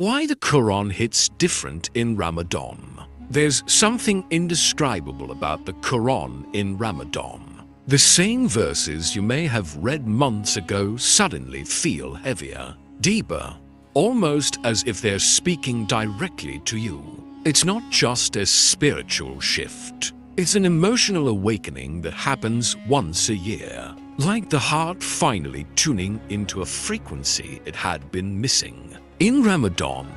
Why the Quran hits different in Ramadan. There's something indescribable about the Quran in Ramadan. The same verses you may have read months ago suddenly feel heavier, deeper, almost as if they're speaking directly to you. It's not just a spiritual shift. It's an emotional awakening that happens once a year, like the heart finally tuning into a frequency it had been missing. In Ramadan,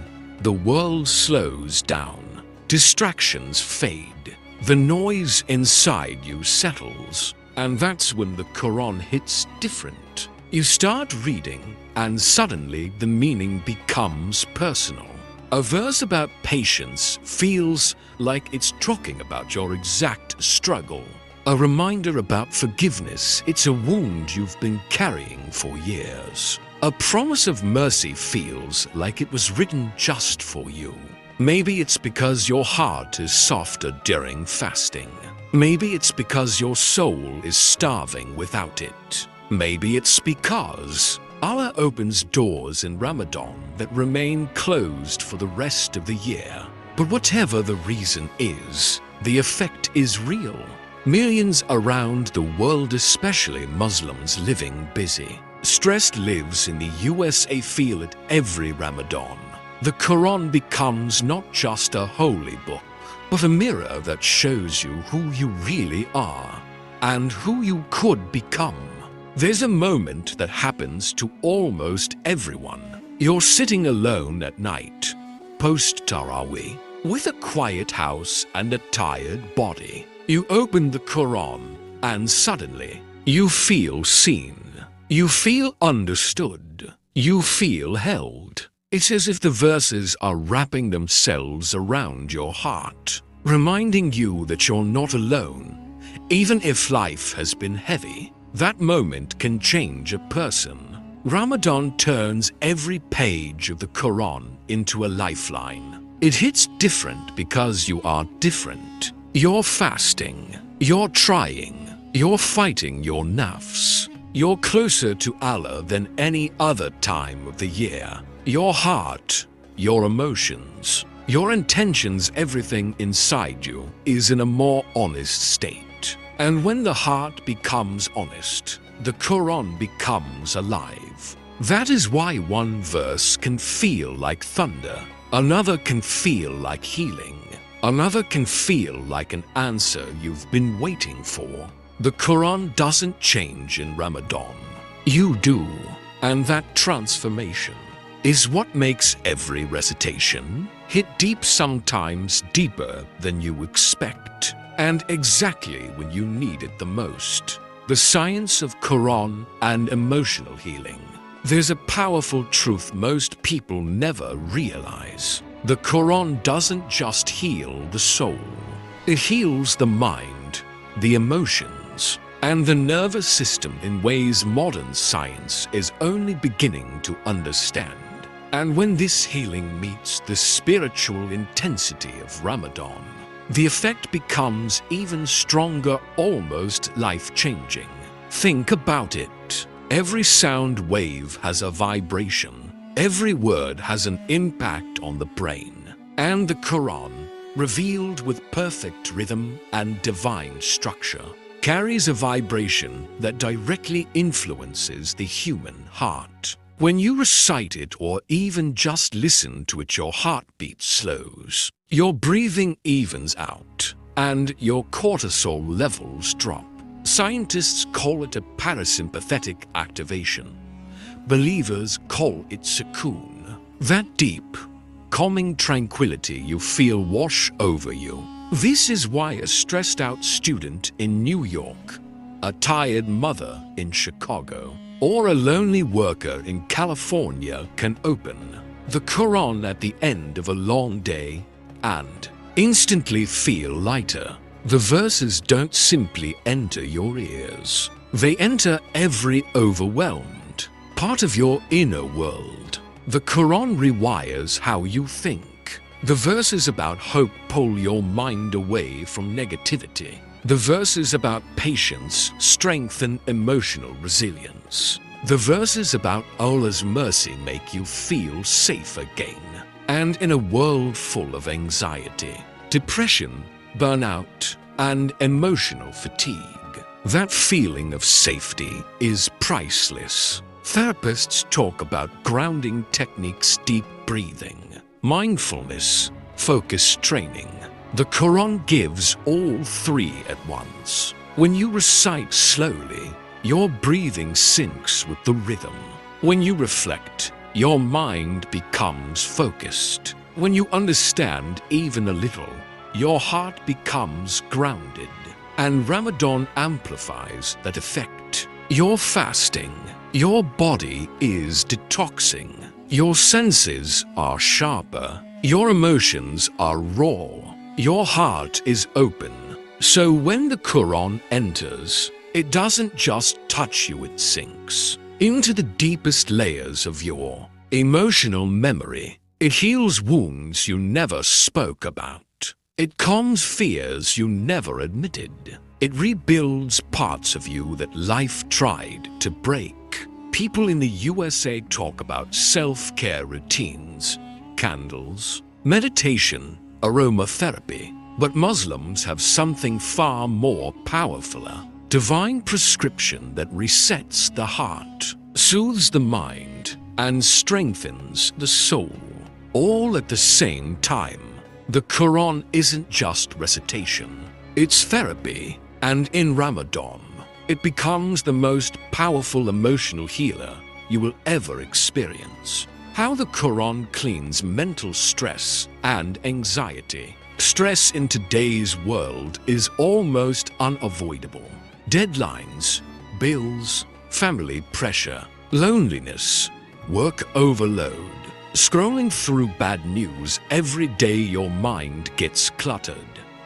the world slows down, distractions fade, the noise inside you settles, and that's when the Quran hits different. You start reading, and suddenly the meaning becomes personal. A verse about patience feels like it's talking about your exact struggle. A reminder about forgiveness, it's a wound you've been carrying for years. A promise of mercy feels like it was written just for you. Maybe it's because your heart is softer during fasting. Maybe it's because your soul is starving without it. Maybe it's because Allah opens doors in Ramadan that remain closed for the rest of the year. But whatever the reason is, the effect is real. Millions around the world, especially Muslims, living busy. Stressed lives in the USA feel it every Ramadan. The Quran becomes not just a holy book, but a mirror that shows you who you really are and who you could become. There's a moment that happens to almost everyone. You're sitting alone at night, post-Taraweeh, with a quiet house and a tired body. You open the Quran and suddenly you feel seen. You feel understood. You feel held. It's as if the verses are wrapping themselves around your heart, reminding you that you're not alone. Even if life has been heavy, that moment can change a person. Ramadan turns every page of the Quran into a lifeline. It hits different because you are different. You're fasting. You're trying. You're fighting your nafs. You're closer to Allah than any other time of the year. Your heart, your emotions, your intentions, everything inside you is in a more honest state. And when the heart becomes honest, the Quran becomes alive. That is why one verse can feel like thunder, another can feel like healing, another can feel like an answer you've been waiting for. The Quran doesn't change in Ramadan. You do. And that transformation is what makes every recitation hit deep, sometimes deeper than you expect, and exactly when you need it the most. The science of Quran and emotional healing. There's a powerful truth most people never realize. The Quran doesn't just heal the soul. It heals the mind, the emotions, and the nervous system in ways modern science is only beginning to understand. And when this healing meets the spiritual intensity of Ramadan, the effect becomes even stronger, almost life-changing. Think about it. Every sound wave has a vibration. Every word has an impact on the brain. And the Quran, revealed with perfect rhythm and divine structure, carries a vibration that directly influences the human heart. When you recite it or even just listen to it, your heartbeat slows, your breathing evens out, and your cortisol levels drop. Scientists call it a parasympathetic activation. Believers call it sukoon. That deep, calming tranquility you feel wash over you. This is why a stressed-out student in New York, a tired mother in Chicago, or a lonely worker in California can open the Quran at the end of a long day and instantly feel lighter. The verses don't simply enter your ears. They enter every overwhelmed part of your inner world. The Quran rewires how you think. The verses about hope pull your mind away from negativity. The verses about patience strengthen emotional resilience. The verses about Allah's mercy make you feel safe again. And in a world full of anxiety, depression, burnout, and emotional fatigue, that feeling of safety is priceless. Therapists talk about grounding techniques, deep breathing, mindfulness, focus training. The Quran gives all three at once. When you recite slowly, your breathing syncs with the rhythm. When you reflect, your mind becomes focused. When you understand even a little, your heart becomes grounded. And Ramadan amplifies that effect. You're fasting. Your body is detoxing. Your senses are sharper. Your emotions are raw. Your heart is open. So when the Quran enters, it doesn't just touch you, it sinks into the deepest layers of your emotional memory. It heals wounds you never spoke about. It calms fears you never admitted. It rebuilds parts of you that life tried to break. People in the USA talk about self-care routines, candles, meditation, aromatherapy, but Muslims have something far more powerful. Divine prescription that resets the heart, soothes the mind, and strengthens the soul, all at the same time. The Quran isn't just recitation, it's therapy, and in Ramadan, it becomes the most powerful emotional healer you will ever experience. How the Quran cleans mental stress and anxiety. Stress in today's world is almost unavoidable. Deadlines, bills, family pressure, loneliness, work overload. Scrolling through bad news every day, your mind gets cluttered,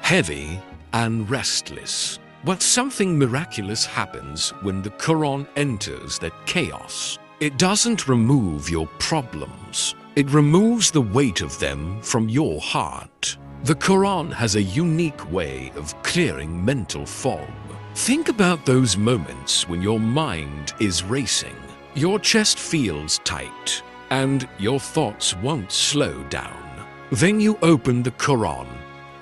heavy, and restless. But something miraculous happens when the Quran enters that chaos. It doesn't remove your problems. It removes the weight of them from your heart. The Quran has a unique way of clearing mental fog. Think about those moments when your mind is racing, your chest feels tight, and your thoughts won't slow down. Then you open the Quran,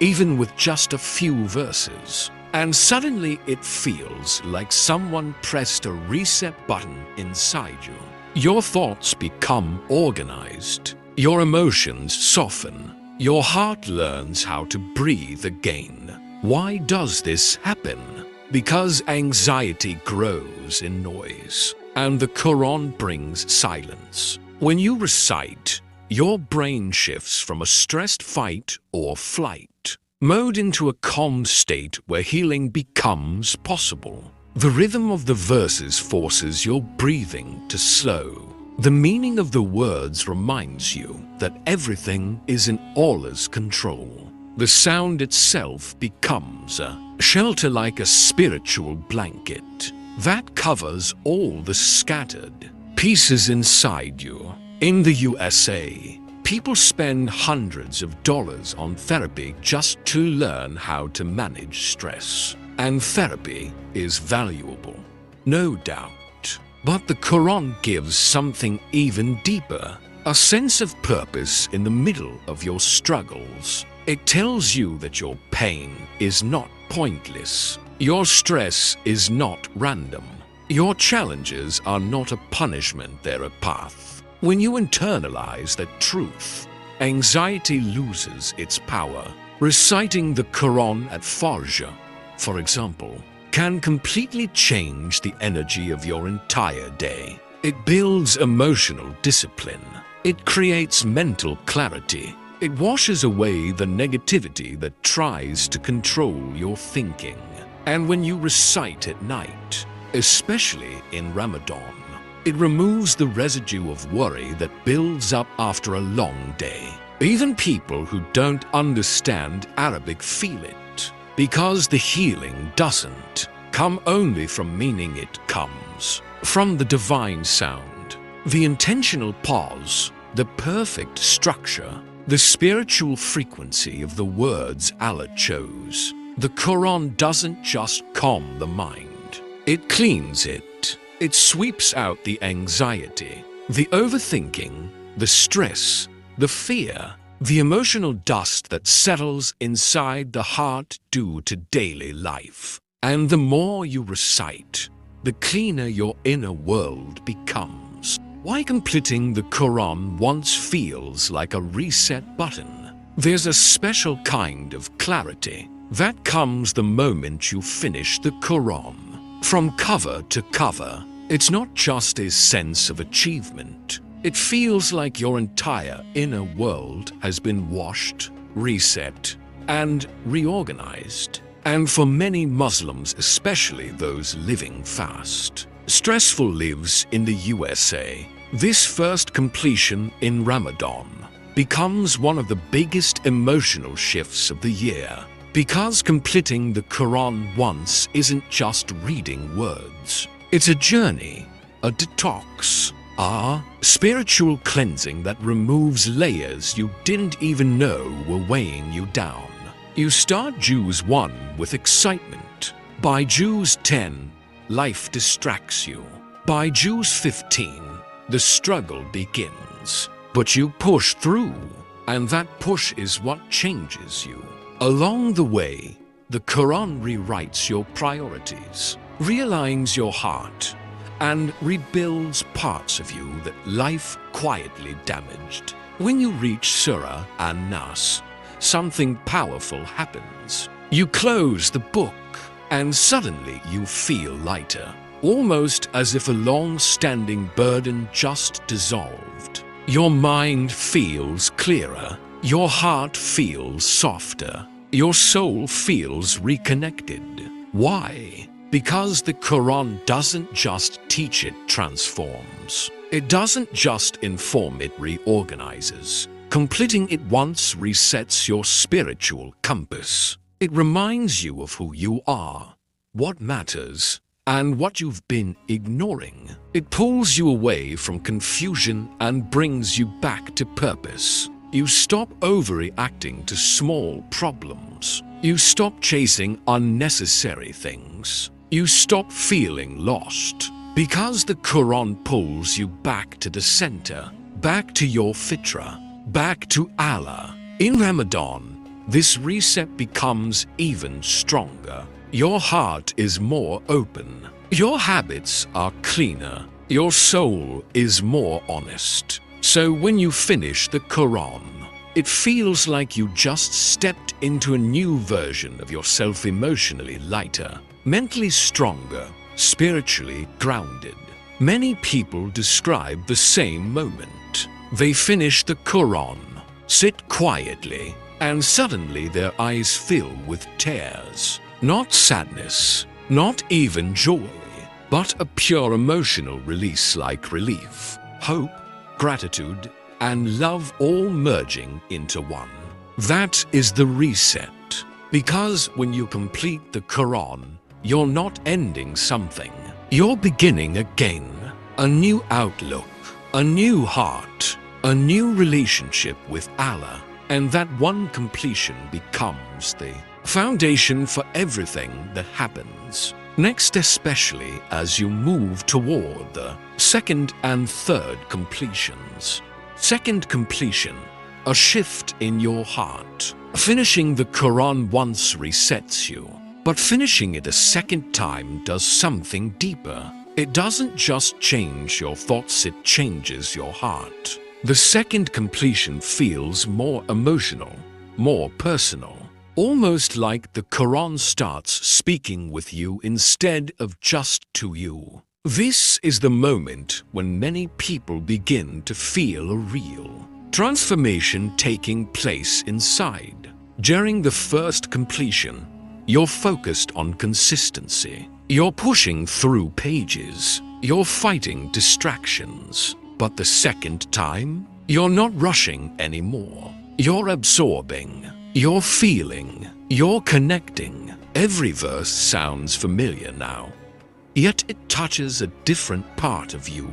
even with just a few verses, and suddenly it feels like someone pressed a reset button inside you. Your thoughts become organized, your emotions soften, your heart learns how to breathe again. Why does this happen? Because anxiety grows in noise, and the Quran brings silence. When you recite, your brain shifts from a stressed fight or flight mode into a calm state where healing becomes possible. The rhythm of the verses forces your breathing to slow. The meaning of the words reminds you that everything is in Allah's control. The sound itself becomes a shelter, like a spiritual blanket that covers all the scattered pieces inside you. In the USA, people spend hundreds of dollars on therapy just to learn how to manage stress. And therapy is valuable, no doubt. But the Quran gives something even deeper, a sense of purpose in the middle of your struggles. It tells you that your pain is not pointless. Your stress is not random. Your challenges are not a punishment, they're a path. When you internalize that truth, anxiety loses its power. Reciting the Quran at Fajr, for example, can completely change the energy of your entire day. It builds emotional discipline. It creates mental clarity. It washes away the negativity that tries to control your thinking. And when you recite at night, especially in Ramadan, it removes the residue of worry that builds up after a long day. Even people who don't understand Arabic feel it, because the healing doesn't come only from meaning, it comes from the divine sound, the intentional pause, the perfect structure, the spiritual frequency of the words Allah chose. The Quran doesn't just calm the mind, it cleans it. It sweeps out the anxiety, the overthinking, the stress, the fear, the emotional dust that settles inside the heart due to daily life. And the more you recite, the cleaner your inner world becomes. Why completing the Quran once feels like a reset button? There's a special kind of clarity that comes the moment you finish the Quran. From cover to cover, it's not just a sense of achievement. It feels like your entire inner world has been washed, reset, and reorganized. And for many Muslims, especially those living fast, stressful lives in the USA, this first completion in Ramadan becomes one of the biggest emotional shifts of the year. Because completing the Quran once isn't just reading words. It's a journey, a detox, a spiritual cleansing that removes layers you didn't even know were weighing you down. You start Juz 1 with excitement. By Juz 10, life distracts you. By Juz 15, the struggle begins. But you push through, and that push is what changes you. Along the way, the Quran rewrites your priorities, realigns your heart, and rebuilds parts of you that life quietly damaged. When you reach Surah An-Nas, something powerful happens. You close the book, and suddenly you feel lighter, almost as if a long-standing burden just dissolved. Your mind feels clearer. Your heart feels softer. Your soul feels reconnected. Why? Because the Quran doesn't just teach, it transforms. It doesn't just inform, it reorganizes. Completing it once resets your spiritual compass. It reminds you of who you are, what matters, and what you've been ignoring. It pulls you away from confusion and brings you back to purpose. You stop overreacting to small problems. You stop chasing unnecessary things. You stop feeling lost. Because the Quran pulls you back to the center, back to your fitra, back to Allah. In Ramadan, this reset becomes even stronger. Your heart is more open. Your habits are cleaner. Your soul is more honest. So when you finish the Quran, it feels like you just stepped into a new version of yourself, emotionally lighter, mentally stronger, spiritually grounded. Many people describe the same moment. They finish the Quran, sit quietly, and suddenly their eyes fill with tears. Not sadness, not even joy, but a pure emotional release, like relief, hope, gratitude, and love all merging into one. That is the reset. Because when you complete the Quran, you're not ending something. You're beginning again. A new outlook, a new heart, a new relationship with Allah. And that one completion becomes the foundation for everything that happens next, especially as you move toward the second and third completions. Second completion, a shift in your heart. Finishing the Quran once resets you, but finishing it a second time does something deeper. It doesn't just change your thoughts, it changes your heart. The second completion feels more emotional, more personal. Almost like the Quran starts speaking with you instead of just to you. This is the moment when many people begin to feel a real transformation taking place inside. During the first completion, you're focused on consistency. You're pushing through pages. You're fighting distractions. But the second time, you're not rushing anymore. You're absorbing. You're feeling, you're connecting. Every verse sounds familiar now, yet it touches a different part of you.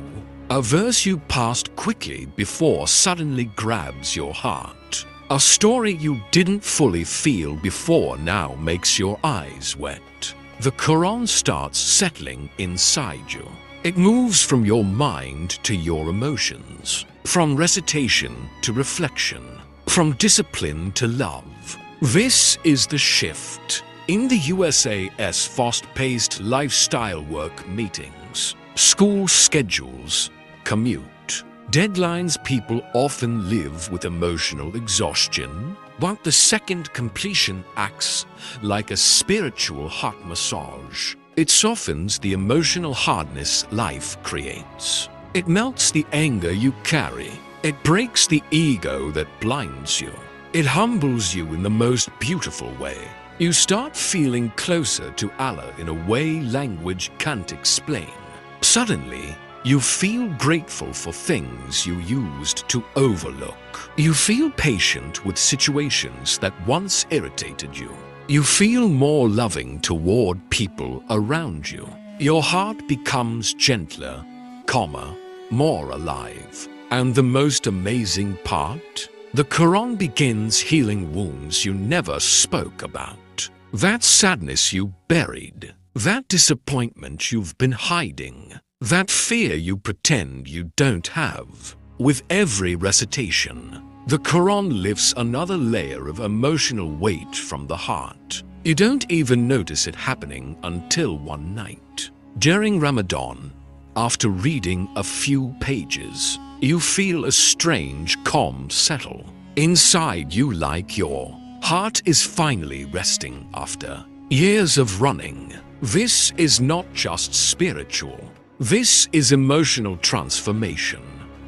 A verse you passed quickly before suddenly grabs your heart. A story you didn't fully feel before now makes your eyes wet. The Quran starts settling inside you. It moves from your mind to your emotions, from recitation to reflection, from discipline to love. This is the shift. In the USA's fast-paced lifestyle work meetings, school schedules, commute, deadlines, people often live with emotional exhaustion, while the second completion acts like a spiritual heart massage. It softens the emotional hardness life creates. It melts the anger you carry. It breaks the ego that blinds you. It humbles you in the most beautiful way. You start feeling closer to Allah in a way language can't explain. Suddenly, you feel grateful for things you used to overlook. You feel patient with situations that once irritated you. You feel more loving toward people around you. Your heart becomes gentler, calmer, more alive. And the most amazing part? The Quran begins healing wounds you never spoke about. That sadness you buried, that disappointment you've been hiding, that fear you pretend you don't have. With every recitation, the Quran lifts another layer of emotional weight from the heart. You don't even notice it happening until one night. During Ramadan, after reading a few pages, you feel a strange calm settle inside you, like your heart is finally resting after years of running. This is not just spiritual. This is emotional transformation.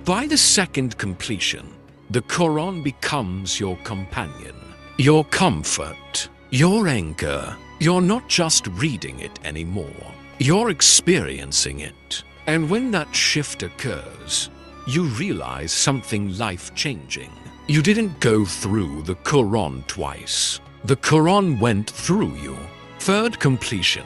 By the second completion, the Quran becomes your companion, your comfort, your anchor. You're not just reading it anymore. You're experiencing it. And when that shift occurs, you realize something life-changing. You didn't go through the Quran twice. The Quran went through you. Third completion,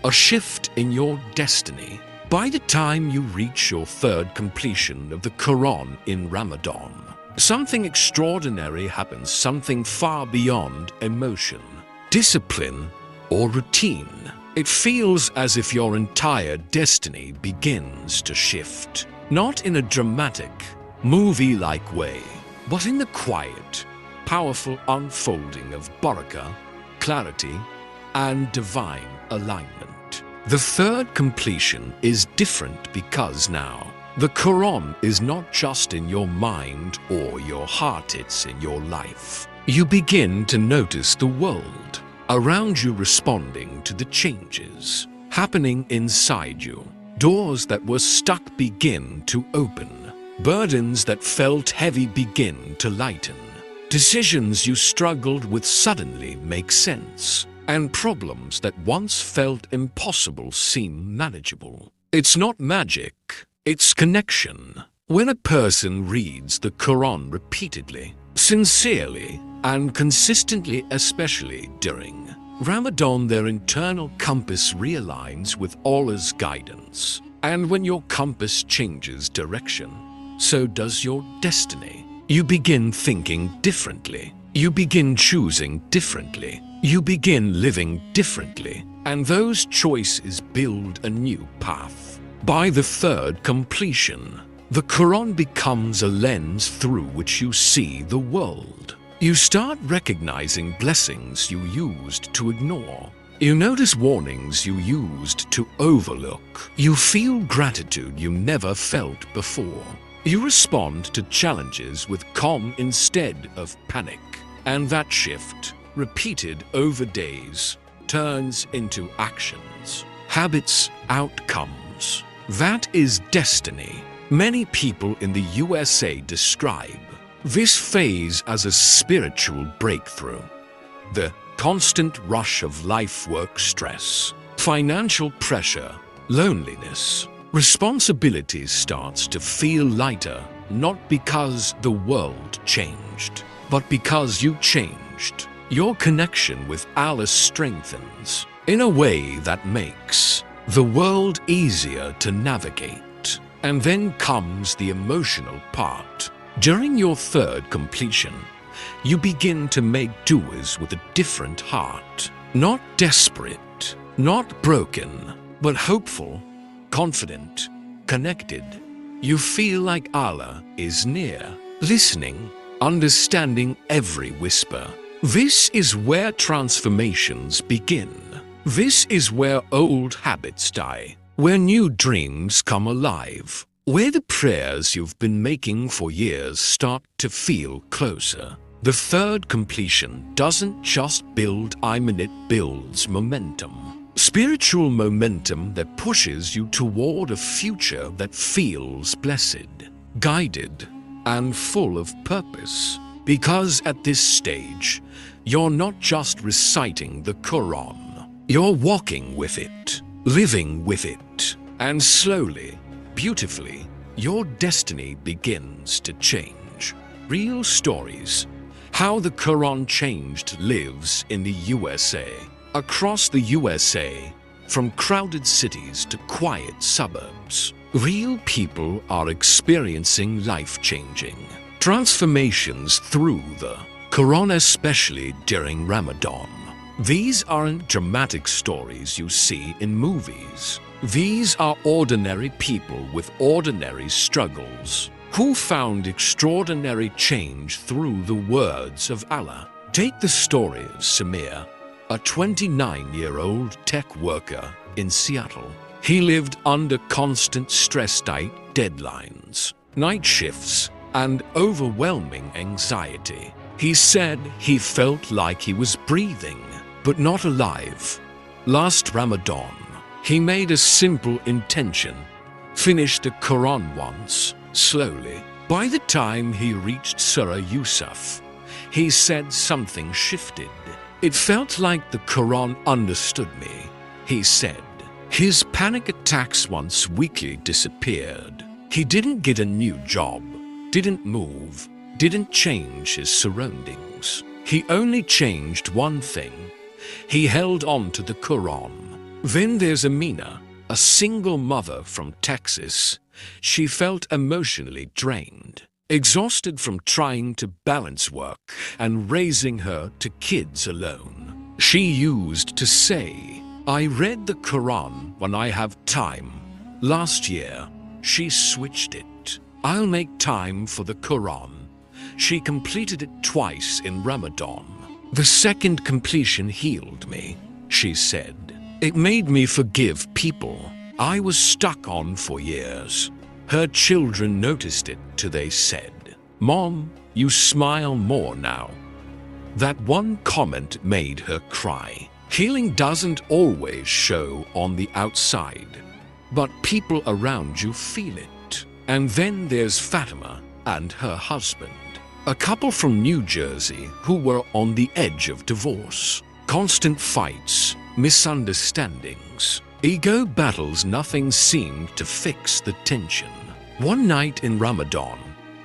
a shift in your destiny. By the time you reach your third completion of the Quran in Ramadan, something extraordinary happens, something far beyond emotion, discipline, or routine. It feels as if your entire destiny begins to shift, not in a dramatic, movie-like way, but in the quiet, powerful unfolding of barakah, clarity, and divine alignment. The third completion is different because now the Quran is not just in your mind or your heart, it's in your life. You begin to notice the world around you responding to the changes happening inside you. Doors that were stuck begin to open. Burdens that felt heavy begin to lighten. Decisions you struggled with suddenly make sense. And problems that once felt impossible seem manageable. It's not magic, it's connection. When a person reads the Quran repeatedly, sincerely, and consistently, especially during Ramadan, their internal compass realigns with Allah's guidance. And when your compass changes direction, so does your destiny. You begin thinking differently. You begin choosing differently. You begin living differently. And those choices build a new path. By the third completion, the Quran becomes a lens through which you see the world. You start recognizing blessings you used to ignore. You notice warnings you used to overlook. You feel gratitude you never felt before. You respond to challenges with calm instead of panic. And that shift, repeated over days, turns into actions, habits, outcomes. That is destiny. Many people in the USA describe this phase as a spiritual breakthrough. The constant rush of life, work stress, financial pressure, loneliness, responsibilities starts to feel lighter, not because the world changed, but because you changed. Your connection with Allah strengthens in a way that makes the world easier to navigate. And then comes the emotional part. During your third completion, you begin to make du'as with a different heart. Not desperate, not broken, but hopeful, confident, connected. You feel like Allah is near, listening, understanding every whisper. This is where transformations begin. This is where old habits die, where new dreams come alive, where the prayers you've been making for years start to feel closer. The third completion doesn't just build time, it builds momentum. Spiritual momentum that pushes you toward a future that feels blessed, guided, and full of purpose. Because at this stage, you're not just reciting the Quran, you're walking with it, living with it, and slowly, beautifully, your destiny begins to change. Real stories. How the Quran changed lives in the USA. Across the USA, from crowded cities to quiet suburbs, real people are experiencing life-changing transformations through the Quran, especially during Ramadan. These aren't dramatic stories you see in movies. These are ordinary people with ordinary struggles who found extraordinary change through the words of Allah. Take the story of Samir, a 29-year-old tech worker in Seattle. He lived under constant stress, tight deadlines, night shifts, and overwhelming anxiety. He said he felt like he was breathing, but not alive. Last Ramadan, he made a simple intention, finished the Quran once, slowly. By the time he reached Surah Yusuf, he said something shifted. It felt like the Quran understood me, he said. His panic attacks once weekly disappeared. He didn't get a new job, didn't move, didn't change his surroundings. He only changed one thing. He held on to the Quran. Then there's Amina, a single mother from Texas. She felt emotionally drained, exhausted from trying to balance work and raising her two kids alone. She used to say, "I read the Quran when I have time." Last year, she switched it. "I'll make time for the Quran." She completed it twice in Ramadan. "The second completion healed me," she said. "It made me forgive people I was stuck on for years." Her children noticed it too. They said, "Mom, you smile more now." That one comment made her cry. Healing doesn't always show on the outside, but people around you feel it. And then there's Fatima and her husband, a couple from New Jersey who were on the edge of divorce. Constant fights, misunderstandings, ego battles. Nothing seemed to fix the tension. One night in Ramadan,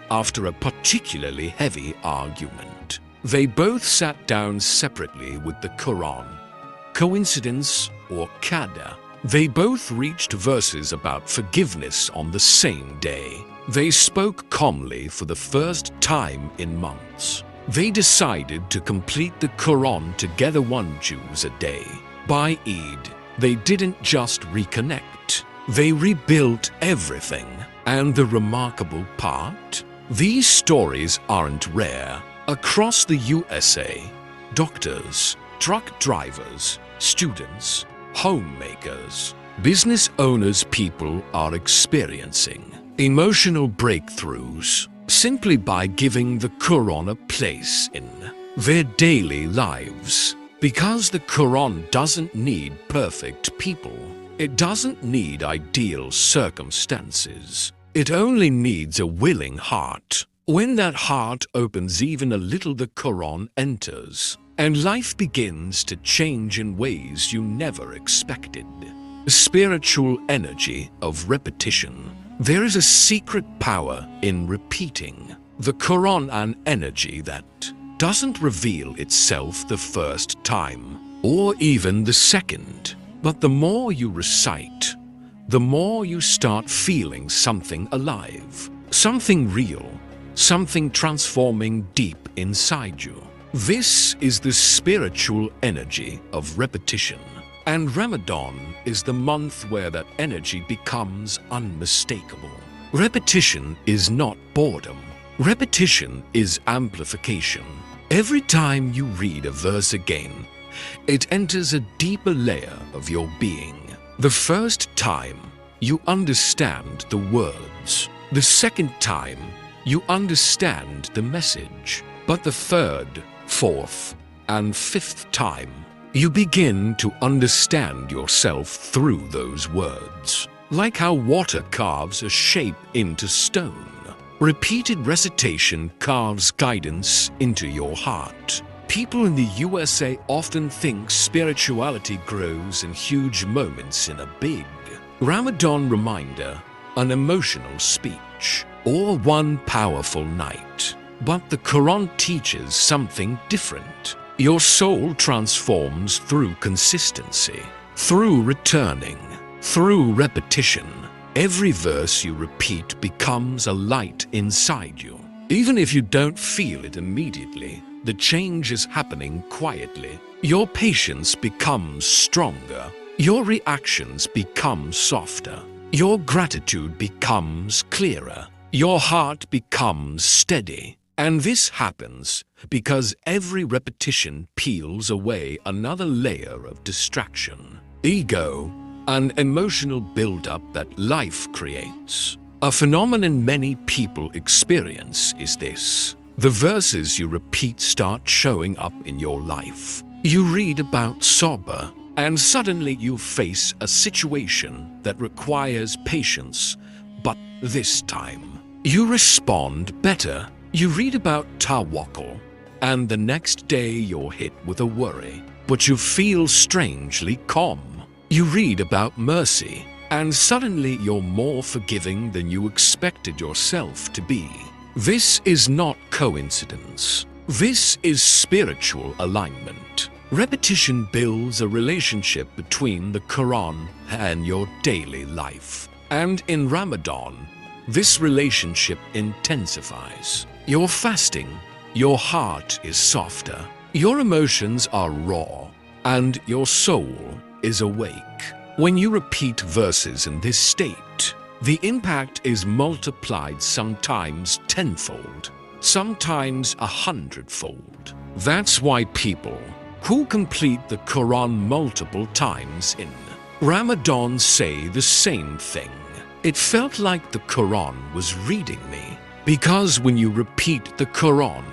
after a particularly heavy argument, they both sat down separately with the Quran. Coincidence or qadar? They both reached verses about forgiveness on the same day. They spoke calmly for the first time in months. They decided to complete the Quran together, one juz a day. By Eid, they didn't just reconnect, they rebuilt everything. And the remarkable part? These stories aren't rare. Across the USA, doctors, truck drivers, students, homemakers, business owners, people are experiencing emotional breakthroughs simply by giving the Quran a place in their daily lives. Because the Quran doesn't need perfect people. It doesn't need ideal circumstances. It only needs a willing heart. When that heart opens even a little, the Quran enters, and life begins to change in ways you never expected. The spiritual energy of repetition. There is a secret power in repeating the Quran, an energy that doesn't reveal itself the first time, or even the second. But the more you recite, the more you start feeling something alive, something real, something transforming deep inside you. This is the spiritual energy of repetition. And Ramadan is the month where that energy becomes unmistakable. Repetition is not boredom. Repetition is amplification. Every time you read a verse again, it enters a deeper layer of your being. The first time, you understand the words. The second time, you understand the message. But the third, fourth, and fifth time, you begin to understand yourself through those words. Like how water carves a shape into stone, repeated recitation carves guidance into your heart. People in the USA often think spirituality grows in huge moments in a big Ramadan reminder, an emotional speech, or one powerful night. But the Quran teaches something different. Your soul transforms through consistency, through returning, through repetition. Every verse you repeat becomes a light inside you. Even if you don't feel it immediately, the change is happening quietly. Your patience becomes stronger. Your reactions become softer. Your gratitude becomes clearer. Your heart becomes steady. And this happens because every repetition peels away another layer of distraction, ego, and emotional buildup that life creates. A phenomenon many people experience is this. The verses you repeat start showing up in your life. You read about sabr, and suddenly you face a situation that requires patience, but this time, you respond better. You read about tawakkul, and the next day you're hit with a worry, but you feel strangely calm. You read about mercy, and suddenly you're more forgiving than you expected yourself to be. This is not coincidence. This is spiritual alignment. Repetition builds a relationship between the Quran and your daily life. And in Ramadan, this relationship intensifies. You're fasting, your heart is softer, your emotions are raw, and your soul is awake. When you repeat verses in this state, the impact is multiplied sometimes tenfold, sometimes 100-fold. That's why people who complete the Quran multiple times in Ramadan say the same thing. It felt like the Quran was reading me. Because when you repeat the Quran,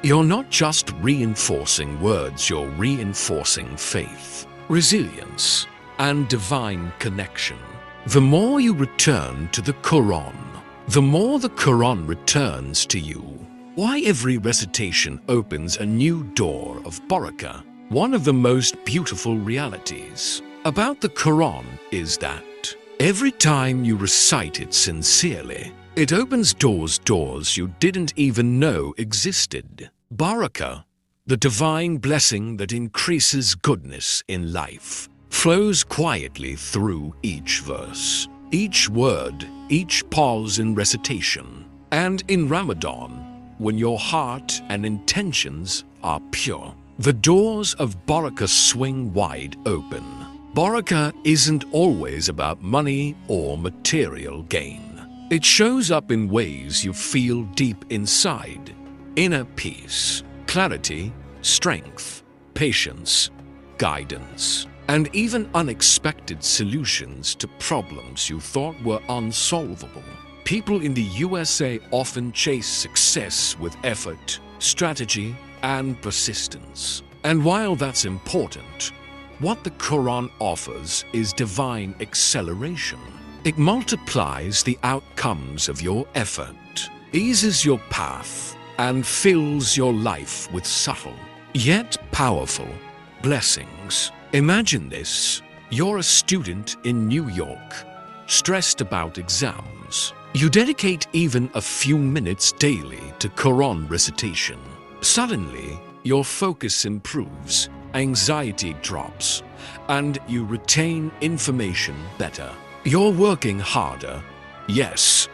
you're not just reinforcing words, you're reinforcing faith, resilience, and divine connection. The more you return to the Quran, the more the Quran returns to you. Why every recitation opens a new door of barakah. One of the most beautiful realities about the Quran is that every time you recite it sincerely, it opens doors you didn't even know existed. Barakah, the divine blessing that increases goodness in life, flows quietly through each verse, each word, each pause in recitation. And in Ramadan, when your heart and intentions are pure, the doors of barakah swing wide open. Barakah isn't always about money or material gain. It shows up in ways you feel deep inside: inner peace, clarity, strength, patience, guidance, and even unexpected solutions to problems you thought were unsolvable. People in the USA often chase success with effort, strategy, and persistence. And while that's important, what the Quran offers is divine acceleration. It multiplies the outcomes of your effort, eases your path, and fills your life with subtle, yet powerful blessings. Imagine this. You're a student in New York, stressed about exams. You dedicate even a few minutes daily to Quran recitation. Suddenly, your focus improves, anxiety drops, and you retain information better. You're working harder, yes,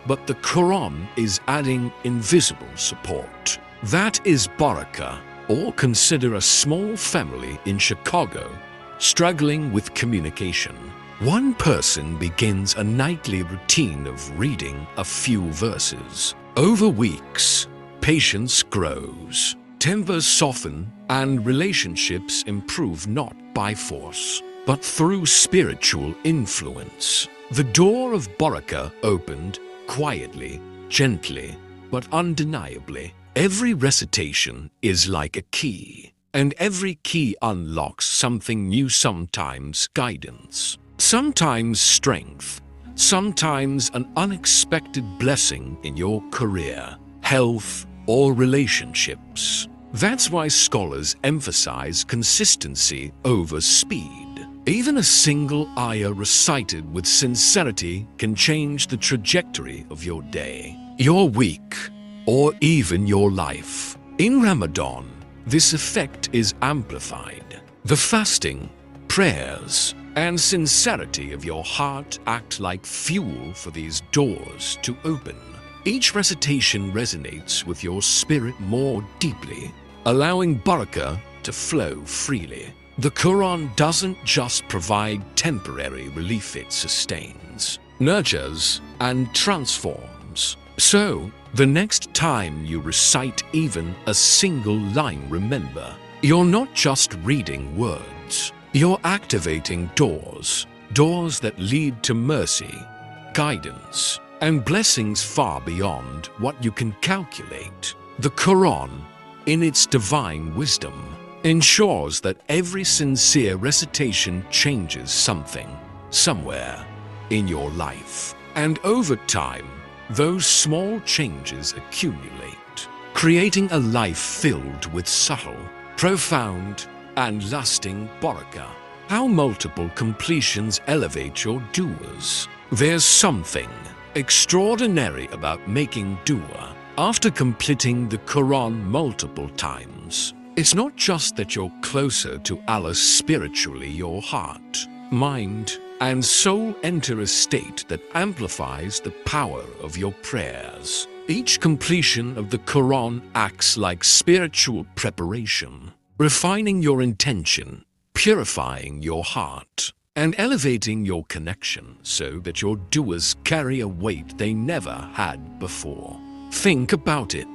but the Quran is adding invisible support. That is barakah. Or consider a small family in Chicago struggling with communication. One person begins a nightly routine of reading a few verses. Over weeks, patience grows, tempers soften, and relationships improve not by force, but through spiritual influence. The door of barakah opened quietly, gently, but undeniably. Every recitation is like a key, and every key unlocks something new, sometimes guidance, sometimes strength, sometimes an unexpected blessing in your career, health, or relationships. That's why scholars emphasize consistency over speed. Even a single ayah recited with sincerity can change the trajectory of your day, your week, or even your life. In Ramadan, this effect is amplified. The fasting, prayers, and sincerity of your heart act like fuel for these doors to open. Each recitation resonates with your spirit more deeply, allowing barakah to flow freely. The Quran doesn't just provide temporary relief, it sustains, nurtures, and transforms. So, the next time you recite even a single line, remember, you're not just reading words, you're activating doors that lead to mercy, guidance, and blessings far beyond what you can calculate. The Quran, in its divine wisdom, ensures that every sincere recitation changes something, somewhere, in your life. And over time, those small changes accumulate, creating a life filled with subtle, profound, and lasting barakah. How multiple completions elevate your du'as. There's something extraordinary about making dua after completing the Quran multiple times. It's not just that you're closer to Allah spiritually, your heart, mind, and soul enter a state that amplifies the power of your prayers. Each completion of the Quran acts like spiritual preparation, refining your intention, purifying your heart, and elevating your connection so that your du'as carry a weight they never had before. Think about it.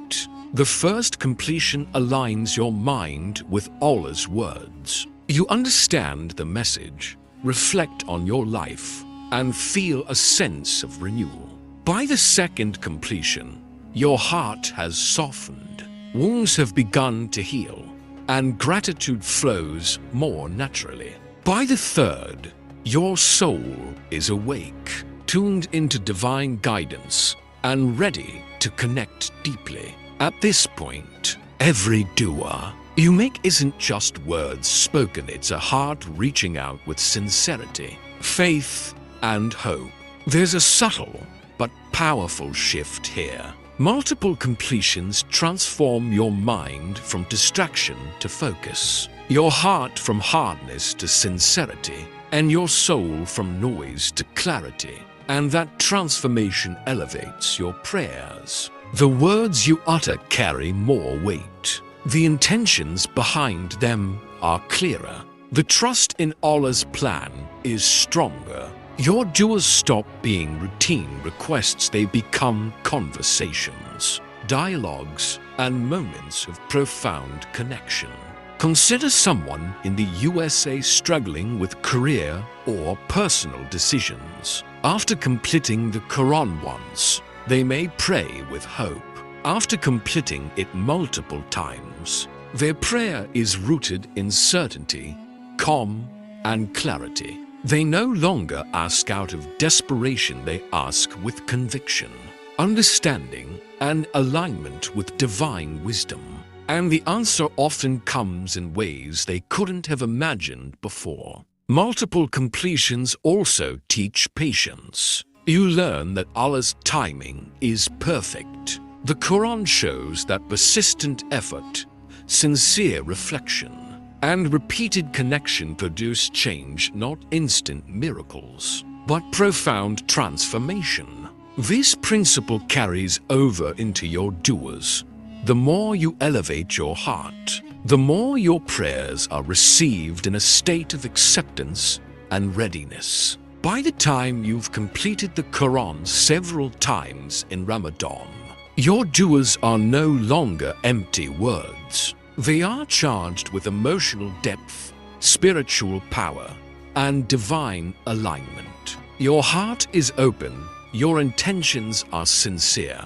The first completion aligns your mind with Allah's words. You understand the message, reflect on your life, and feel a sense of renewal. By the second completion, your heart has softened, wounds have begun to heal, and gratitude flows more naturally. By the third, your soul is awake, tuned into divine guidance, and ready to connect deeply. At this point, every dua you make isn't just words spoken, it's a heart reaching out with sincerity, faith, and hope. There's a subtle but powerful shift here. Multiple completions transform your mind from distraction to focus, your heart from hardness to sincerity, and your soul from noise to clarity. And that transformation elevates your prayers. The words you utter carry more weight. The intentions behind them are clearer. The trust in Allah's plan is stronger. Your du'as stop being routine requests, they become conversations, dialogues, and moments of profound connection. Consider someone in the USA struggling with career or personal decisions. After completing the Quran once, they may pray with hope. After completing it multiple times, their prayer is rooted in certainty, calm, and clarity. They no longer ask out of desperation, they ask with conviction, understanding, and alignment with divine wisdom. And the answer often comes in ways they couldn't have imagined before. Multiple completions also teach patience. You learn that Allah's timing is perfect. The Quran shows that persistent effort, sincere reflection, and repeated connection produce change, not instant miracles, but profound transformation. This principle carries over into your du'as. The more you elevate your heart, the more your prayers are received in a state of acceptance and readiness. By the time you've completed the Quran several times in Ramadan, your du'as are no longer empty words. They are charged with emotional depth, spiritual power, and divine alignment. Your heart is open, your intentions are sincere,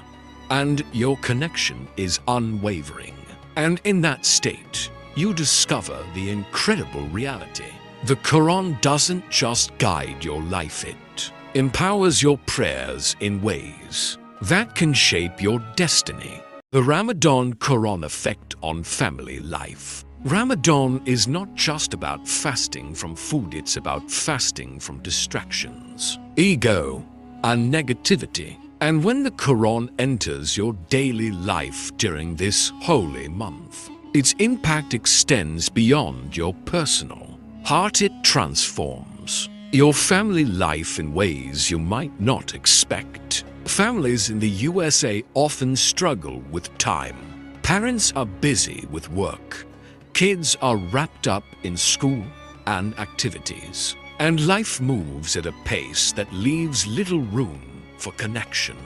and your connection is unwavering. And in that state, you discover the incredible reality. The Quran doesn't just guide your life, it empowers your prayers in ways that can shape your destiny. The Ramadan Quran effect on family life. Ramadan is not just about fasting from food, it's about fasting from distractions, ego, and negativity. And when the Quran enters your daily life during this holy month, its impact extends beyond your personal heart. It transforms your family life in ways you might not expect. Families in the USA often struggle with time. Parents are busy with work. Kids are wrapped up in school and activities. And life moves at a pace that leaves little room for connection.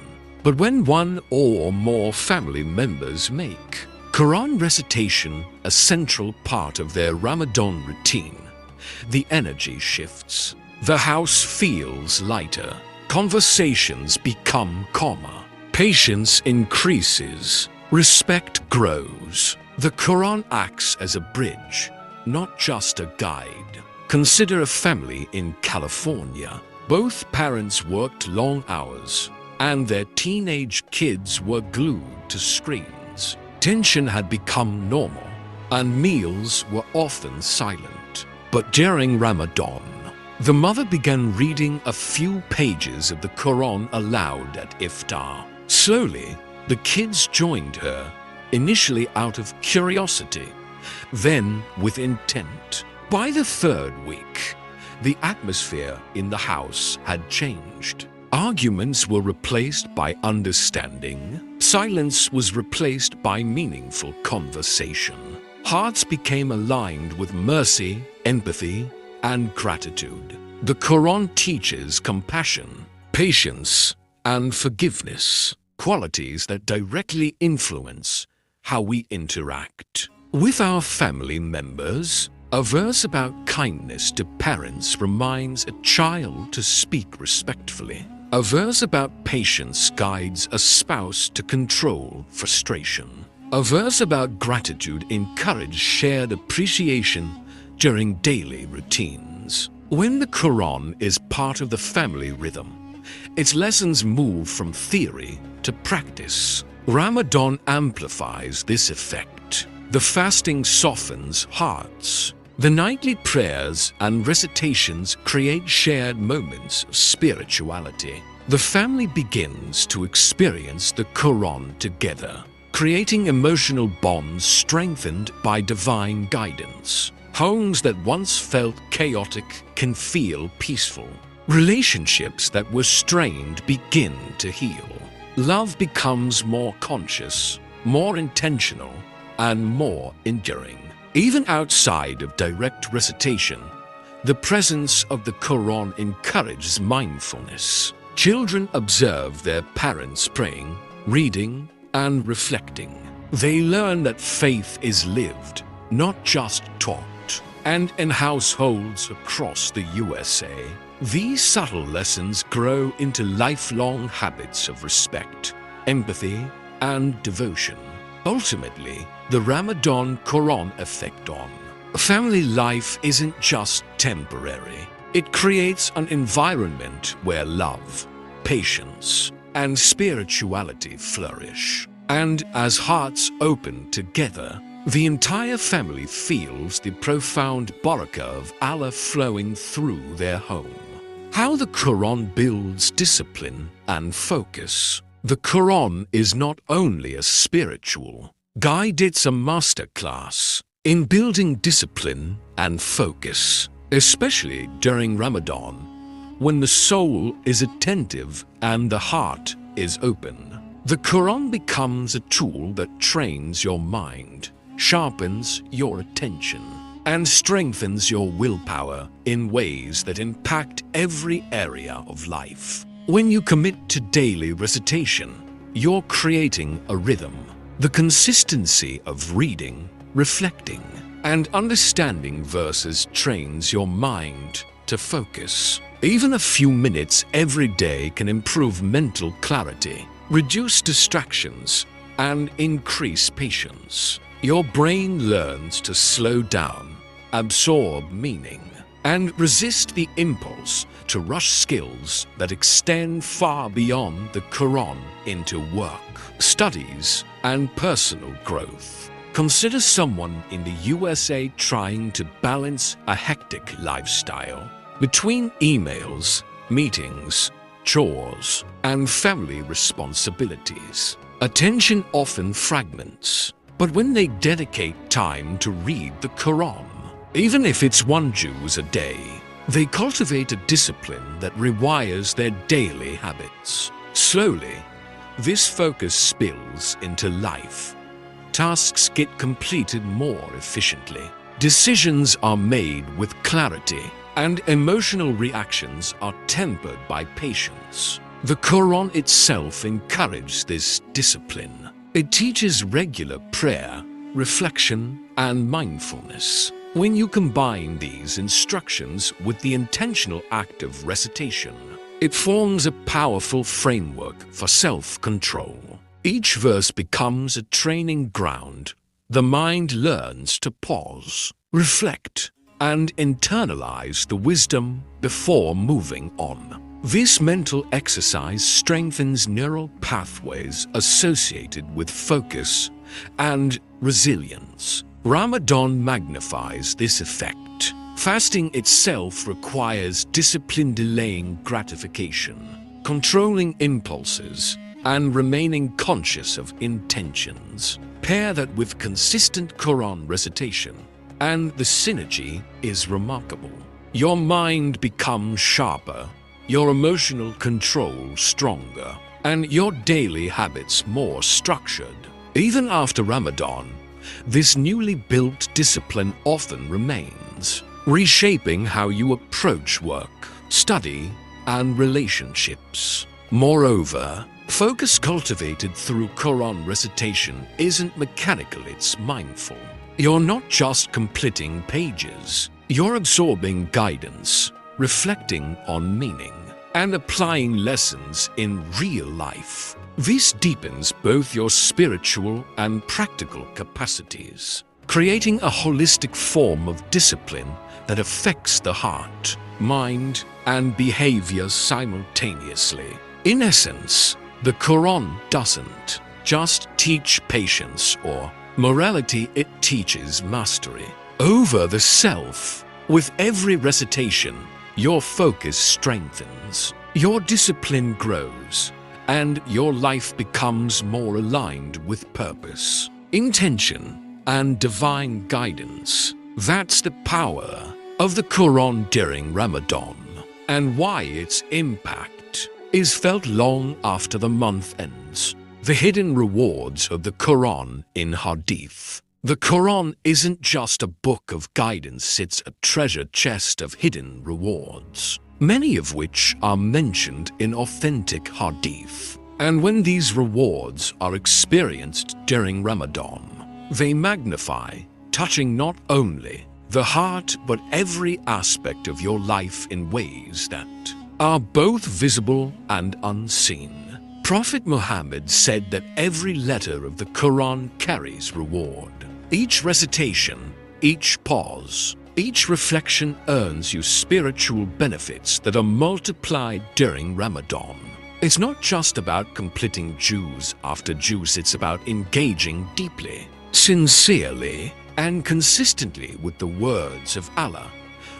But when one or more family members make Quran recitation a central part of their Ramadan routine, the energy shifts. The house feels lighter. Conversations become calmer. Patience increases. Respect grows. The Quran acts as a bridge, not just a guide. Consider a family in California. Both parents worked long hours, and their teenage kids were glued to screens. Tension had become normal, and meals were often silent. But during Ramadan, the mother began reading a few pages of the Quran aloud at iftar. Slowly, the kids joined her, initially out of curiosity, then with intent. By the third week, the atmosphere in the house had changed. Arguments were replaced by understanding. Silence was replaced by meaningful conversation. Hearts became aligned with mercy, empathy, and gratitude. The Quran teaches compassion, patience, and forgiveness, qualities that directly influence how we interact with our family members. A verse about kindness to parents reminds a child to speak respectfully. A verse about patience guides a spouse to control frustration. A verse about gratitude encourages shared appreciation during daily routines. When the Quran is part of the family rhythm, its lessons move from theory to practice. Ramadan amplifies this effect. The fasting softens hearts. The nightly prayers and recitations create shared moments of spirituality. The family begins to experience the Quran together, creating emotional bonds strengthened by divine guidance. Homes that once felt chaotic can feel peaceful. Relationships that were strained begin to heal. Love becomes more conscious, more intentional, and more enduring. Even outside of direct recitation, the presence of the Quran encourages mindfulness. Children observe their parents praying, reading, and reflecting. They learn that faith is lived, not just taught. And in households across the USA, these subtle lessons grow into lifelong habits of respect, empathy, and devotion. Ultimately, the Ramadan Quran effect on family life isn't just temporary. It creates an environment where love, patience, and spirituality flourish. And as hearts open together, the entire family feels the profound barakah of Allah flowing through their home. How the Quran builds discipline and focus. The Quran is not only a spiritual guide, it's a masterclass in building discipline and focus, especially during Ramadan, when the soul is attentive and the heart is open. The Quran becomes a tool that trains your mind, sharpens your attention, and strengthens your willpower in ways that impact every area of life. When you commit to daily recitation, you're creating a rhythm. The consistency of reading, reflecting, and understanding verses trains your mind to focus. Even a few minutes every day can improve mental clarity, reduce distractions, and increase patience. Your brain learns to slow down, absorb meaning, and resist the impulse to rush skills that extend far beyond the Quran into work, studies, and personal growth. Consider someone in the USA trying to balance a hectic lifestyle between emails, meetings, chores, and family responsibilities. Attention often fragments, but when they dedicate time to read the Quran, even if it's one juz a day, they cultivate a discipline that rewires their daily habits. Slowly, this focus spills into life. Tasks get completed more efficiently. Decisions are made with clarity, and emotional reactions are tempered by patience. The Quran itself encourages this discipline. It teaches regular prayer, reflection, and mindfulness. When you combine these instructions with the intentional act of recitation, it forms a powerful framework for self-control. Each verse becomes a training ground. The mind learns to pause, reflect, and internalize the wisdom before moving on. This mental exercise strengthens neural pathways associated with focus and resilience. Ramadan magnifies this effect. Fasting itself requires discipline, delaying gratification, controlling impulses, and remaining conscious of intentions. Pair that with consistent Quran recitation, and the synergy is remarkable. Your mind becomes sharper, your emotional control stronger, and your daily habits more structured. Even after Ramadan, this newly built discipline often remains, reshaping how you approach work, study, and relationships. Moreover, focus cultivated through Quran recitation isn't mechanical, it's mindful. You're not just completing pages, you're absorbing guidance, reflecting on meaning, and applying lessons in real life. This deepens both your spiritual and practical capacities, creating a holistic form of discipline that affects the heart, mind, and behavior simultaneously. In essence, the Quran doesn't just teach patience or morality, it teaches mastery over the self. With every recitation, your focus strengthens, your discipline grows, and your life becomes more aligned with purpose, intention, and divine guidance. That's the power of the Quran during Ramadan, and why its impact is felt long after the month ends. The hidden rewards of the Quran in Hadith. The Quran isn't just a book of guidance, it's a treasure chest of hidden rewards, many of which are mentioned in authentic Hadith. And when these rewards are experienced during Ramadan, they magnify, touching not only the heart but every aspect of your life in ways that are both visible and unseen. Prophet Muhammad said that every letter of the Quran carries reward. Each recitation, each pause, each reflection earns you spiritual benefits that are multiplied during Ramadan. It's not just about completing juz after juz, it's about engaging deeply, sincerely, and consistently with the words of Allah.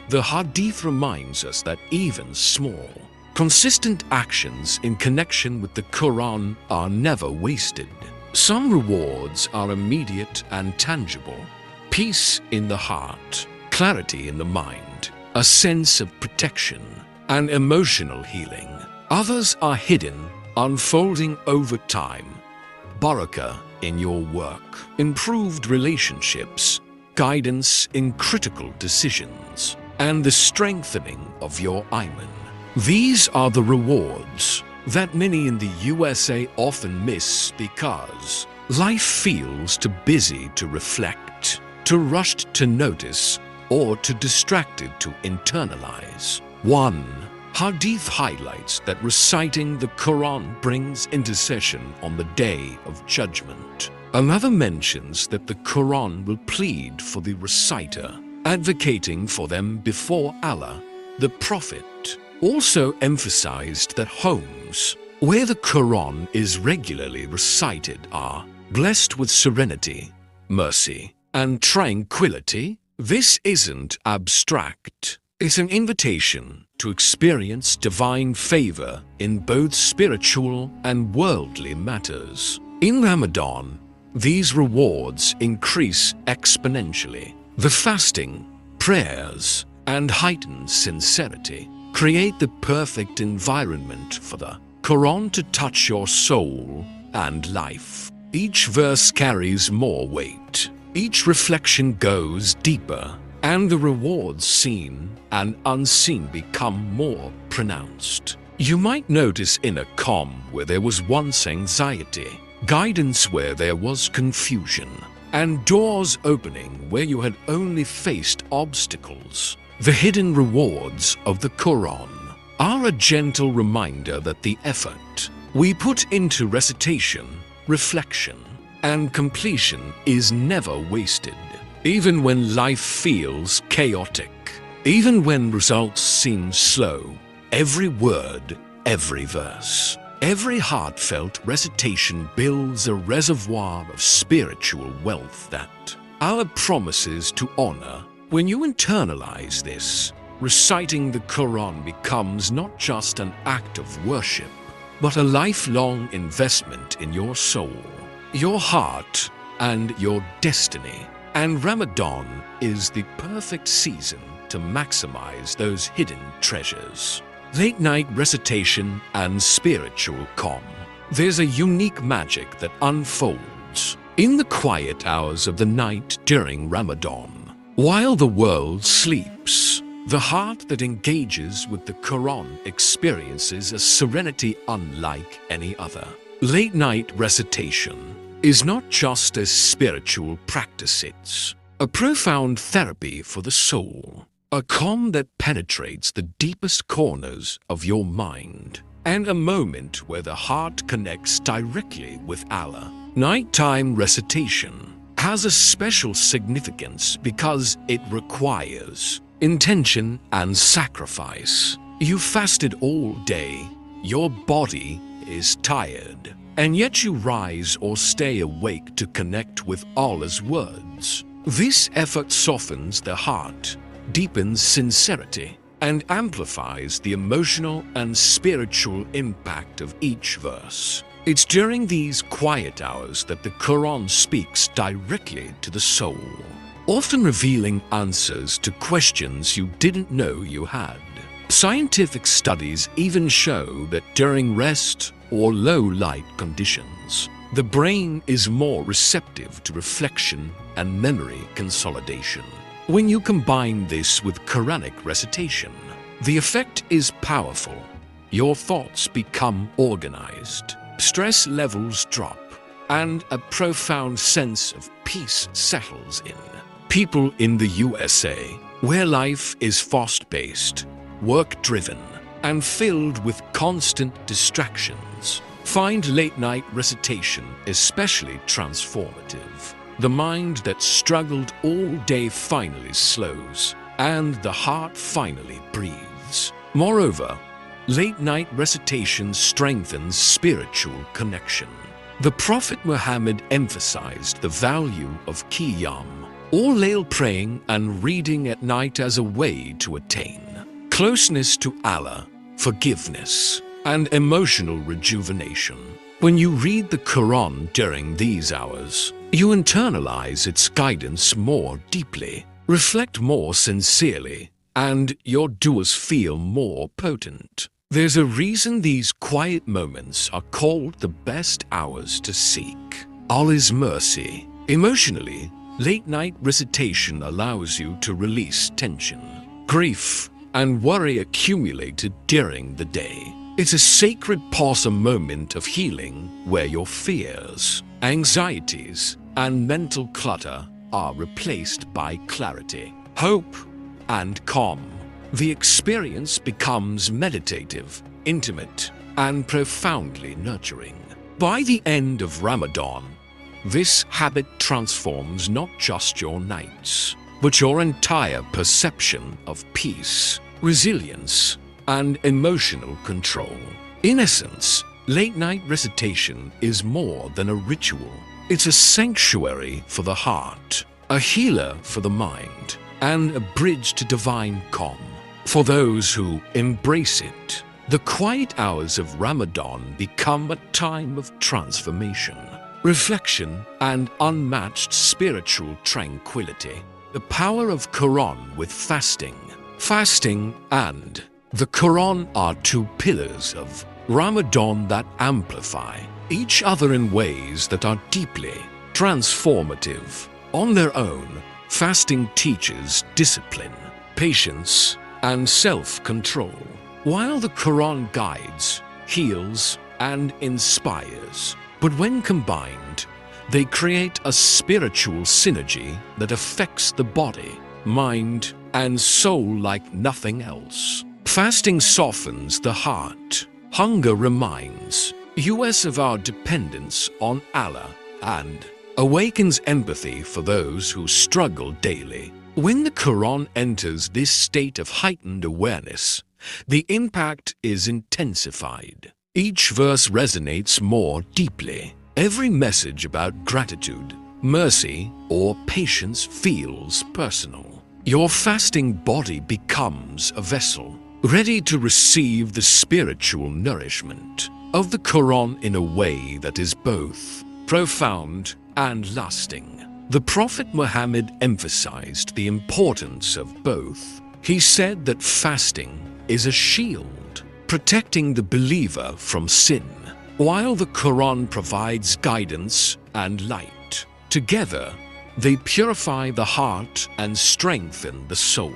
The Hadith reminds us that even small, consistent actions in connection with the Quran are never wasted. Some rewards are immediate and tangible: peace in the heart, clarity in the mind, a sense of protection, and emotional healing. Others are hidden, unfolding over time: barakah in your work, improved relationships, guidance in critical decisions, and the strengthening of your iman. These are the rewards that many in the USA often miss because life feels too busy to reflect, too rushed to notice, or too distracted to internalize. One hadith highlights that reciting the Quran brings intercession on the Day of Judgment. Another mentions that the Quran will plead for the reciter, advocating for them before Allah. The Prophet also emphasized that homes where the Quran is regularly recited are blessed with serenity, mercy, and tranquility. This isn't abstract. It's an invitation to experience divine favor in both spiritual and worldly matters. In Ramadan, these rewards increase exponentially. The fasting, prayers, and heightened sincerity create the perfect environment for the Quran to touch your soul and life. Each verse carries more weight. Each reflection goes deeper, and the rewards seen and unseen become more pronounced. You might notice inner calm where there was once anxiety, guidance where there was confusion, and doors opening where you had only faced obstacles. The hidden rewards of the Quran are a gentle reminder that the effort we put into recitation, reflection, and completion is never wasted. Even when life feels chaotic, even when results seem slow, every word, every verse, every heartfelt recitation builds a reservoir of spiritual wealth that Allah promises to honor. When you internalize this, reciting the Quran becomes not just an act of worship, but a lifelong investment in your soul, your heart, and your destiny. And Ramadan is the perfect season to maximize those hidden treasures. Late night recitation and spiritual calm. There's a unique magic that unfolds in the quiet hours of the night during Ramadan. While the world sleeps, the heart that engages with the Quran experiences a serenity unlike any other. Late night recitation is not just a spiritual practice, it's a profound therapy for the soul, a calm that penetrates the deepest corners of your mind, and a moment where the heart connects directly with Allah. Nighttime recitation has a special significance because it requires intention and sacrifice. You fasted all day, your body is tired, and yet you rise or stay awake to connect with Allah's words. This effort softens the heart, deepens sincerity, and amplifies the emotional and spiritual impact of each verse. It's during these quiet hours that the Quran speaks directly to the soul, often revealing answers to questions you didn't know you had. Scientific studies even show that during rest or low light conditions, the brain is more receptive to reflection and memory consolidation. When you combine this with Quranic recitation, the effect is powerful. Your thoughts become organized, stress levels drop, and a profound sense of peace settles in. People in the USA, where life is fast-paced, work-driven, and filled with constant distractions, find late-night recitation especially transformative. The mind that struggled all day finally slows, and the heart finally breathes. Moreover, late-night recitation strengthens spiritual connection. The Prophet Muhammad emphasized the value of qiyam, or layl praying and reading at night, as a way to attain closeness to Allah, forgiveness, and emotional rejuvenation. When you read the Quran during these hours, you internalize its guidance more deeply, reflect more sincerely, and your du'as feel more potent. There's a reason these quiet moments are called the best hours to seek Allah's mercy. Emotionally, Late-night recitation allows you to release tension, grief, and worry accumulated during the day. It's a sacred pause, a moment of healing where your fears, anxieties, and mental clutter are replaced by clarity, hope, and calm. The experience becomes meditative, intimate, and profoundly nurturing. By the end of Ramadan, this habit transforms not just your nights, but your entire perception of peace, resilience, and emotional control. In essence, late-night recitation is more than a ritual. It's a sanctuary for the heart, a healer for the mind, and a bridge to divine calm. For those who embrace it, the quiet hours of Ramadan become a time of transformation, reflection, and unmatched spiritual tranquility. The power of Quran with fasting. Fasting and the Quran are two pillars of Ramadan that amplify each other in ways that are deeply transformative. On their own, fasting teaches discipline, patience, and self-control, while the Quran guides, heals, and inspires. But when combined, they create a spiritual synergy that affects the body, mind, and soul like nothing else. Fasting softens the heart. Hunger reminds us of our dependence on Allah and awakens empathy for those who struggle daily. When the Quran enters this state of heightened awareness, the impact is intensified. Each verse resonates more deeply. Every message about gratitude, mercy, or patience feels personal. Your fasting body becomes a vessel, ready to receive the spiritual nourishment of the Quran in a way that is both profound and lasting. The Prophet Muhammad emphasized the importance of both. He said that fasting is a shield, protecting the believer from sin, while the Quran provides guidance and light. Together, they purify the heart and strengthen the soul.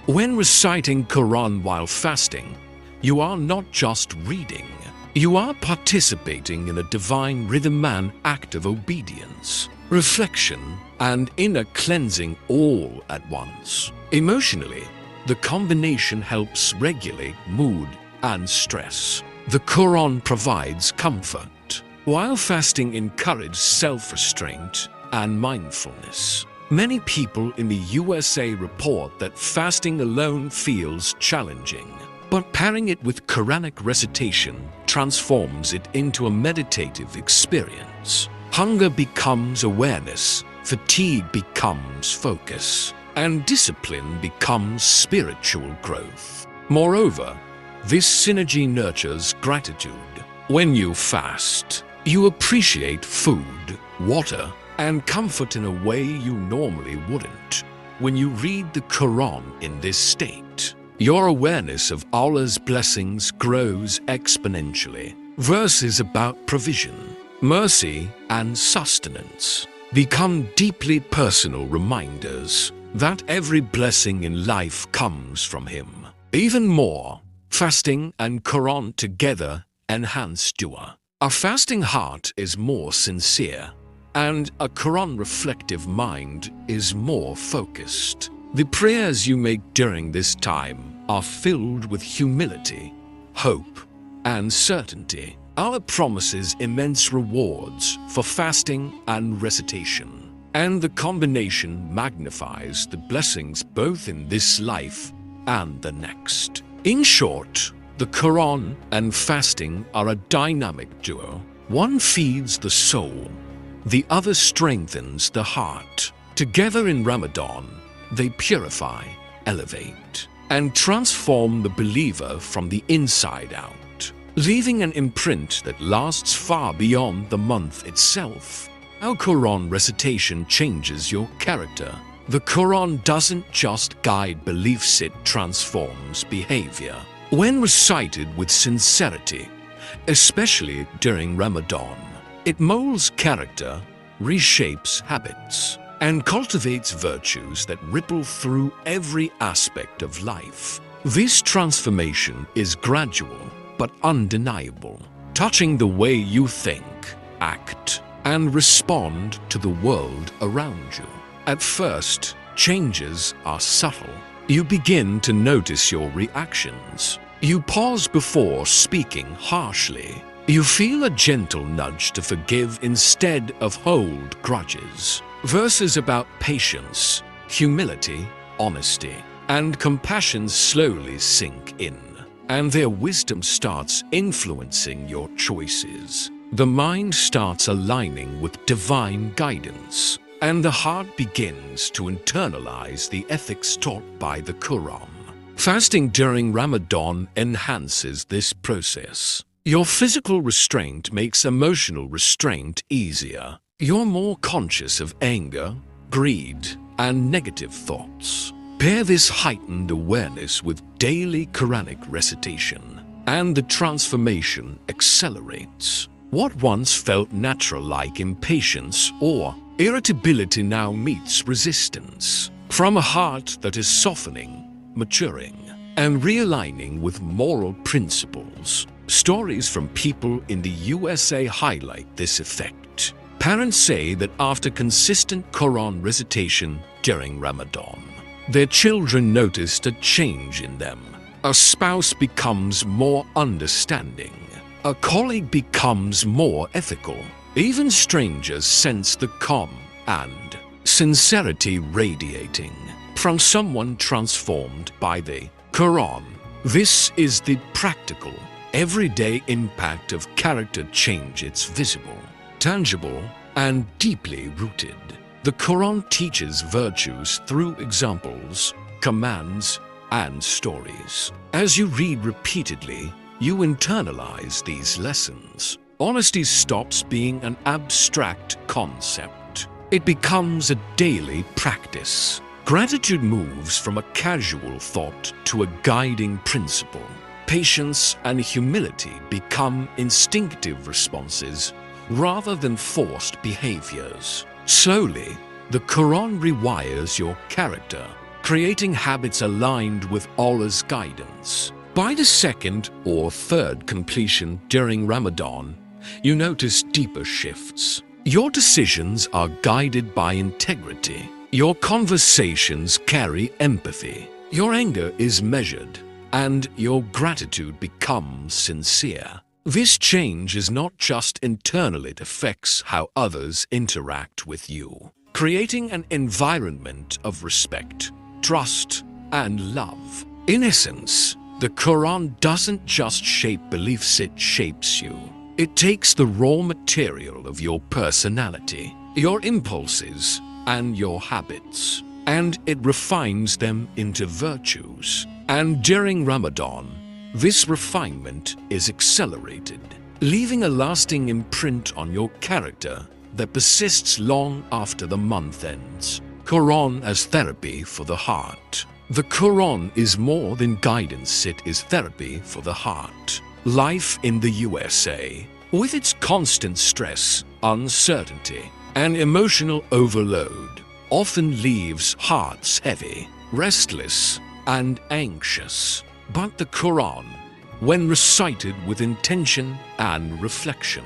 When reciting Quran while fasting, you are not just reading, you are participating in a divine rhythm and act of obedience, reflection, and inner cleansing all at once. Emotionally, the combination helps regulate mood and stress. The Quran provides comfort, while fasting encourages self-restraint and mindfulness. Many people in the USA report that fasting alone feels challenging, but pairing it with Quranic recitation transforms it into a meditative experience. Hunger becomes awareness, fatigue becomes focus, and discipline becomes spiritual growth. Moreover, this synergy nurtures gratitude. When you fast, you appreciate food, water, and comfort in a way you normally wouldn't. When you read the Quran in this state, your awareness of Allah's blessings grows exponentially. Verses about provision, mercy, and sustenance become deeply personal reminders that every blessing in life comes from Him. Even more, fasting and Quran together enhance dua. A fasting heart is more sincere, and a Quran-reflective mind is more focused. The prayers you make during this time are filled with humility, hope, and certainty. Allah promises immense rewards for fasting and recitation, and the combination magnifies the blessings both in this life and the next. In short, the Quran and fasting are a dynamic duo. One feeds the soul, the other strengthens the heart. Together in Ramadan, they purify, elevate, and transform the believer from the inside out, leaving an imprint that lasts far beyond the month itself. How Quran recitation changes your character. The Quran doesn't just guide beliefs, it transforms behavior. When recited with sincerity, especially during Ramadan, it molds character, reshapes habits, and cultivates virtues that ripple through every aspect of life. This transformation is gradual but undeniable, touching the way you think, act, and respond to the world around you. At first, changes are subtle. You begin to notice your reactions. You pause before speaking harshly. You feel a gentle nudge to forgive instead of hold grudges. Verses about patience, humility, honesty, and compassion slowly sink in, and their wisdom starts influencing your choices. The mind starts aligning with divine guidance, and the heart begins to internalize the ethics taught by the Quran. Fasting during Ramadan enhances this process. Your physical restraint makes emotional restraint easier. You're more conscious of anger, greed, and negative thoughts. Pair this heightened awareness with daily Quranic recitation, and the transformation accelerates. What once felt natural like impatience or irritability now meets resistance. From a heart that is softening, maturing, and realigning with moral principles. Stories from people in the USA highlight this effect. Parents say that after consistent Quran recitation during Ramadan, their children noticed a change in them. A spouse becomes more understanding. A colleague becomes more ethical. Even strangers sense the calm and sincerity radiating from someone transformed by the Quran. This is the practical, everyday impact of character change. It's visible, tangible, and deeply rooted. The Quran teaches virtues through examples, commands, and stories. As you read repeatedly, you internalize these lessons. Honesty stops being an abstract concept. It becomes a daily practice. Gratitude moves from a casual thought to a guiding principle. Patience and humility become instinctive responses rather than forced behaviors. Slowly, the Quran rewires your character, creating habits aligned with Allah's guidance. By the second or third completion during Ramadan, you notice deeper shifts. Your decisions are guided by integrity. Your conversations carry empathy. Your anger is measured, and your gratitude becomes sincere. This change is not just internal, it affects how others interact with you, creating an environment of respect, trust, and love. In essence, the Quran doesn't just shape beliefs, it shapes you. It takes the raw material of your personality, your impulses, and your habits, and it refines them into virtues. And during Ramadan, this refinement is accelerated, leaving a lasting imprint on your character that persists long after the month ends. Quran as therapy for the heart. The Quran is more than guidance, it is therapy for the heart. Life in the USA, with its constant stress, uncertainty, and emotional overload, often leaves hearts heavy, restless, and anxious. But the Quran, when recited with intention and reflection,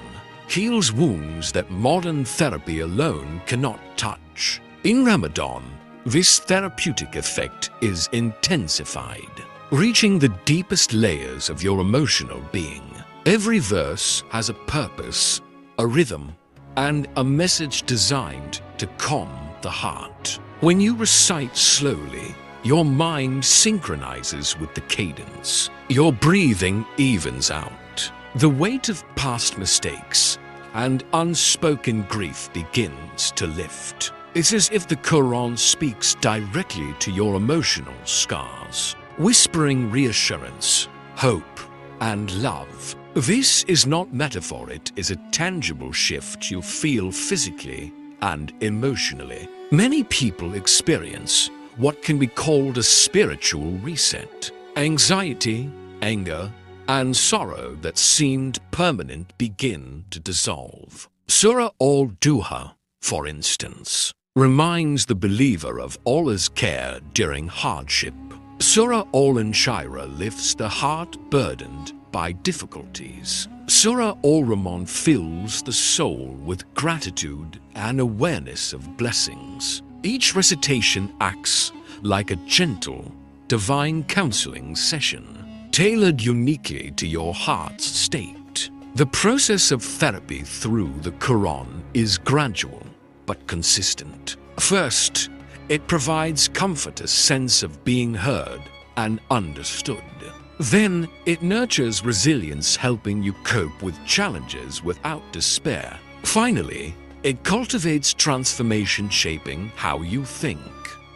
heals wounds that modern therapy alone cannot touch. In Ramadan, this therapeutic effect is intensified, reaching the deepest layers of your emotional being. Every verse has a purpose, a rhythm, and a message designed to calm the heart. When you recite slowly, your mind synchronizes with the cadence. Your breathing evens out. The weight of past mistakes and unspoken grief begins to lift. It's as if the Quran speaks directly to your emotional scars, whispering reassurance, hope, and love. This is not metaphor, it is a tangible shift you feel physically and emotionally. Many people experience what can be called a spiritual reset. Anxiety, anger, and sorrow that seemed permanent begin to dissolve. Surah al-Duha, for instance, reminds the believer of Allah's care during hardship. Surah Al-Inshirah lifts the heart burdened by difficulties. Surah Al-Rahman fills the soul with gratitude and awareness of blessings. Each recitation acts like a gentle, divine counseling session, tailored uniquely to your heart's state. The process of therapy through the Quran is gradual but consistent. First, it provides comfort, a sense of being heard and understood. Then, it nurtures resilience, helping you cope with challenges without despair. Finally, it cultivates transformation, shaping how you think,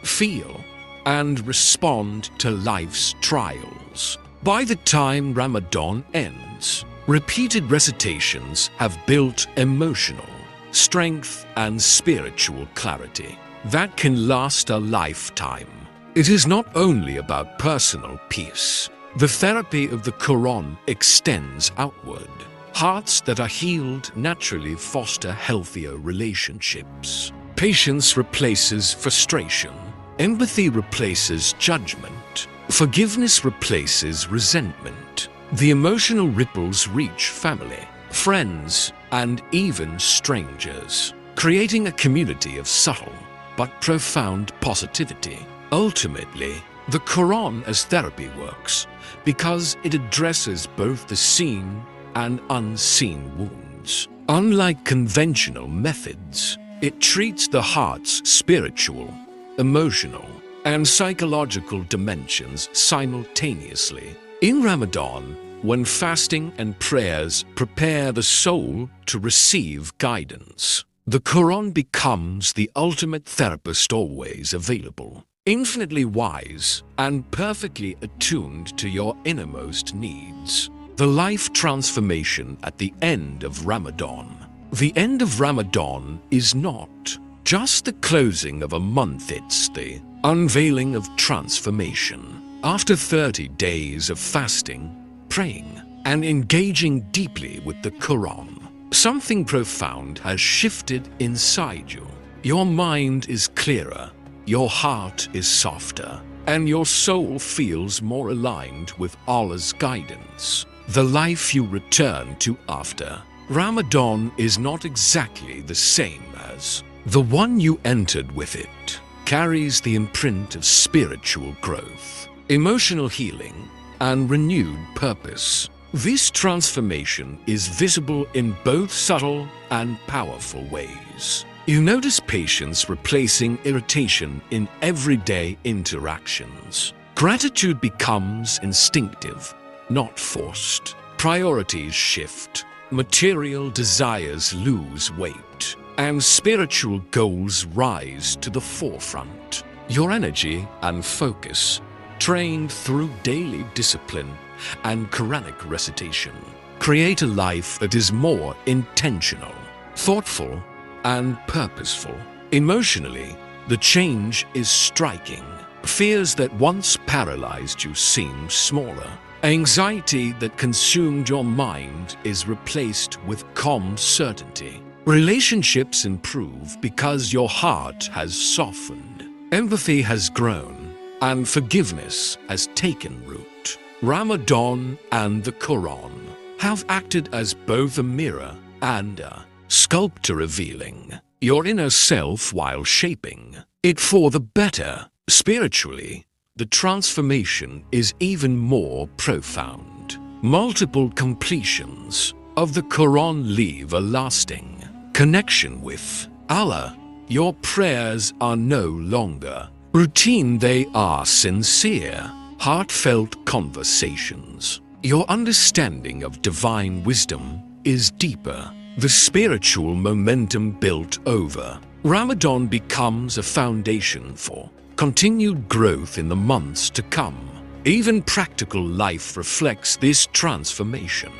feel, and respond to life's trials. By the time Ramadan ends, repeated recitations have built emotional strength and spiritual clarity that can last a lifetime. It is not only about personal peace. The therapy of the Quran extends outward. Hearts that are healed naturally foster healthier relationships. Patience replaces frustration. Empathy replaces judgment. Forgiveness replaces resentment. The emotional ripples reach family, friends, and even strangers, creating a community of subtle but profound positivity. Ultimately, the Quran as therapy works because it addresses both the seen and unseen wounds. Unlike conventional methods, it treats the heart's spiritual, emotional, and psychological dimensions simultaneously. In Ramadan, when fasting and prayers prepare the soul to receive guidance, the Quran becomes the ultimate therapist, always available, infinitely wise and perfectly attuned to your innermost needs. The life transformation at the end of Ramadan. The end of Ramadan is not just the closing of a month, it's the unveiling of transformation. After 30 days of fasting, praying, and engaging deeply with the Quran, something profound has shifted inside you. Your mind is clearer, your heart is softer, and your soul feels more aligned with Allah's guidance. The life you return to after Ramadan is not exactly the same as the one you entered with. It carries the imprint of spiritual growth, emotional healing, and renewed purpose. This transformation is visible in both subtle and powerful ways. You notice patience replacing irritation in everyday interactions. Gratitude becomes instinctive, not forced. Priorities shift. Material desires lose weight, and spiritual goals rise to the forefront. Your energy and focus, trained through daily discipline and Quranic recitation, create a life that is more intentional, thoughtful, and purposeful. Emotionally, the change is striking. Fears that once paralyzed you seem smaller. Anxiety that consumed your mind is replaced with calm certainty. Relationships improve because your heart has softened. Empathy has grown, and forgiveness has taken root. Ramadan and the Quran have acted as both a mirror and a sculptor, revealing your inner self while shaping it for the better. Spiritually, the transformation is even more profound. Multiple completions of the Quran leave a lasting connection with Allah. Your prayers are no longer routine, they are sincere, heartfelt conversations. Your understanding of divine wisdom is deeper. The spiritual momentum built over Ramadan becomes a foundation for continued growth in the months to come. Even practical life reflects this transformation.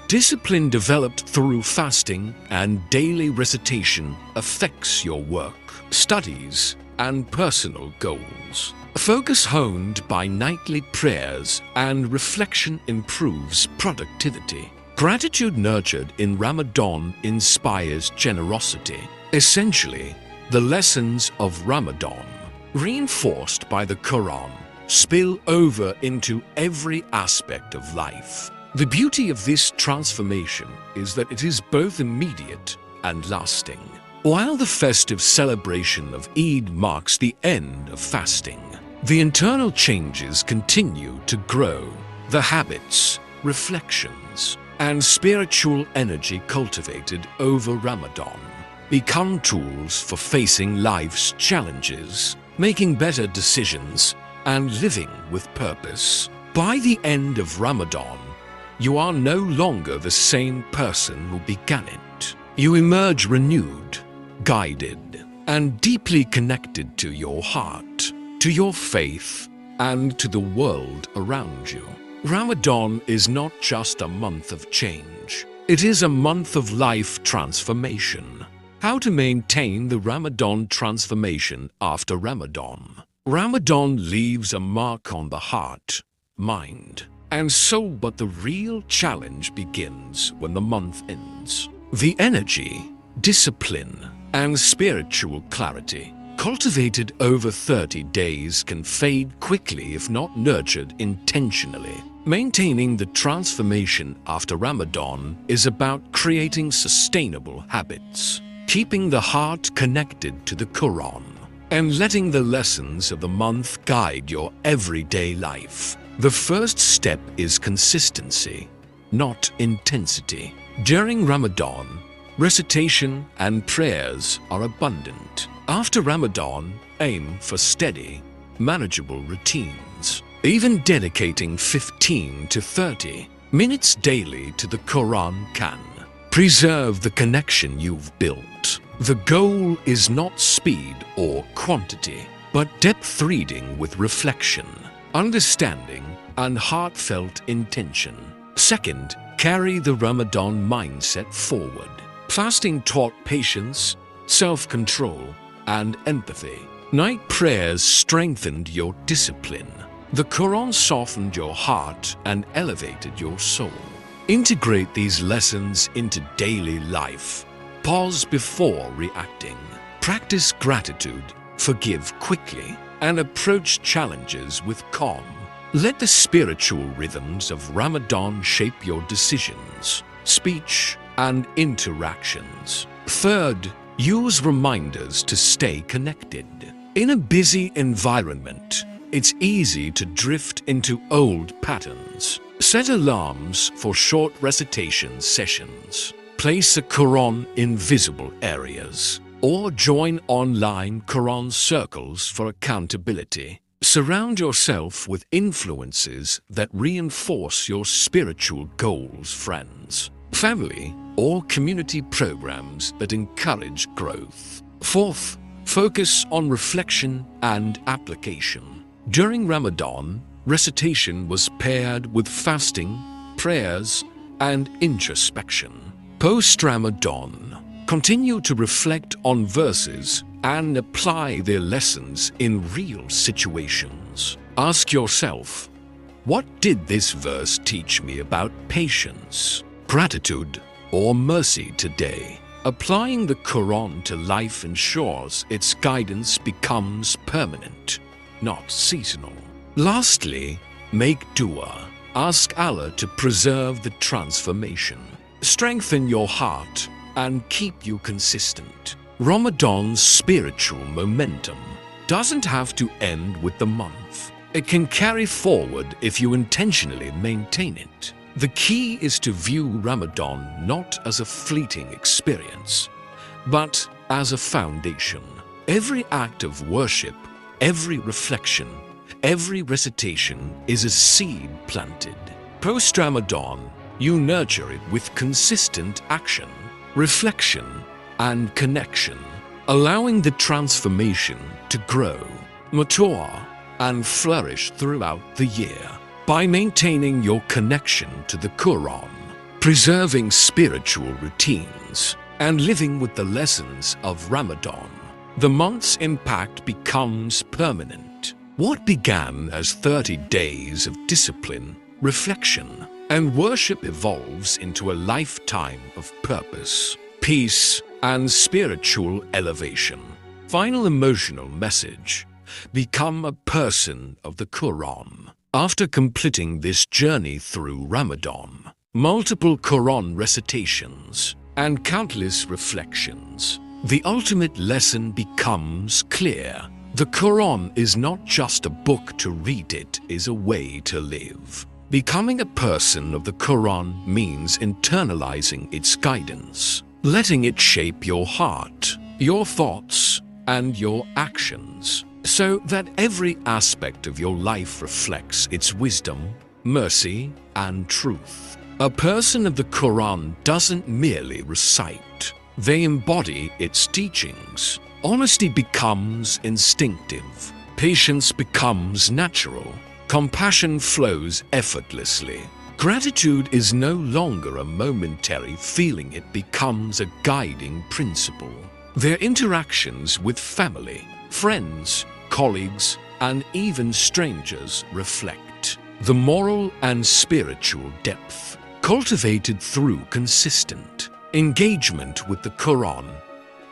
Discipline developed through fasting and daily recitation affects your work, studies, and personal goals. Focus honed by nightly prayers and reflection improves productivity. Gratitude nurtured in Ramadan inspires generosity. Essentially, The lessons of Ramadan, reinforced by the Quran, spill over into every aspect of life. The beauty of this transformation is that it is both immediate and lasting. While the festive celebration of Eid marks the end of fasting, the internal changes continue to grow. The habits, reflections, and spiritual energy cultivated over Ramadan become tools for facing life's challenges, making better decisions, and living with purpose. By the end of Ramadan, you are no longer the same person who began it. You emerge renewed, guided, and deeply connected to your heart, to your faith, and to the world around you. Ramadan is not just a month of change. It is a month of life transformation. How to maintain the Ramadan transformation after Ramadan. Ramadan leaves a mark on the heart, mind, and soul, but the real challenge begins when the month ends. The energy, discipline, and spiritual clarity cultivated over 30 days can fade quickly if not nurtured intentionally. Maintaining the transformation after Ramadan is about creating sustainable habits, keeping the heart connected to the Quran, and letting the lessons of the month guide your everyday life. The first step is consistency, not intensity. During Ramadan, recitation and prayers are abundant. After Ramadan, aim for steady, manageable routines. Even dedicating 15 to 30 minutes daily to the Quran can preserve the connection you've built. The goal is not speed or quantity, but depth reading with reflection, understanding, and heartfelt intention. Second, carry the Ramadan mindset forward. Fasting taught patience, self-control, and empathy. Night prayers strengthened your discipline. The Quran softened your heart and elevated your soul. Integrate these lessons into daily life. Pause before reacting. Practice gratitude, forgive quickly, and approach challenges with calm. Let the spiritual rhythms of Ramadan shape your decisions, speech, and interactions. Third, use reminders to stay connected. In a busy environment, it's easy to drift into old patterns. Set alarms for short recitation sessions. Place a Quran in visible areas, or join online Quran circles for accountability. Surround yourself with influences that reinforce your spiritual goals, friends, family, or community programs that encourage growth. Fourth, focus on reflection and application. During Ramadan, recitation was paired with fasting, prayers, and introspection. Post-Ramadan, continue to reflect on verses and apply their lessons in real situations. Ask yourself, what did this verse teach me about patience, gratitude, or mercy today? Applying the Quran to life ensures its guidance becomes permanent, not seasonal. Lastly, make dua. Ask Allah to preserve the transformation, strengthen your heart, and keep you consistent. Ramadan's spiritual momentum doesn't have to end with the month. It can carry forward if you intentionally maintain it. The key is to view Ramadan not as a fleeting experience, but as a foundation. Every act of worship, every reflection, every recitation is a seed planted. Post-Ramadan, you nurture it with consistent action, reflection, and connection, allowing the transformation to grow, mature, and flourish throughout the year. By maintaining your connection to the Quran, preserving spiritual routines, and living with the lessons of Ramadan, the month's impact becomes permanent. What began as 30 days of discipline, reflection, and worship evolves into a lifetime of purpose, peace, and spiritual elevation. Final emotional message: become a person of the Quran. After completing this journey through Ramadan, multiple Quran recitations, and countless reflections, the ultimate lesson becomes clear. The Quran is not just a book to read, it is a way to live. Becoming a person of the Quran means internalizing its guidance, letting it shape your heart, your thoughts, and your actions, so that every aspect of your life reflects its wisdom, mercy, and truth. A person of the Quran doesn't merely recite, they embody its teachings. Honesty becomes instinctive, patience becomes natural, compassion flows effortlessly. Gratitude is no longer a momentary feeling, it becomes a guiding principle. Their interactions with family, friends, colleagues, and even strangers reflect the moral and spiritual depth cultivated through consistent engagement with the Quran.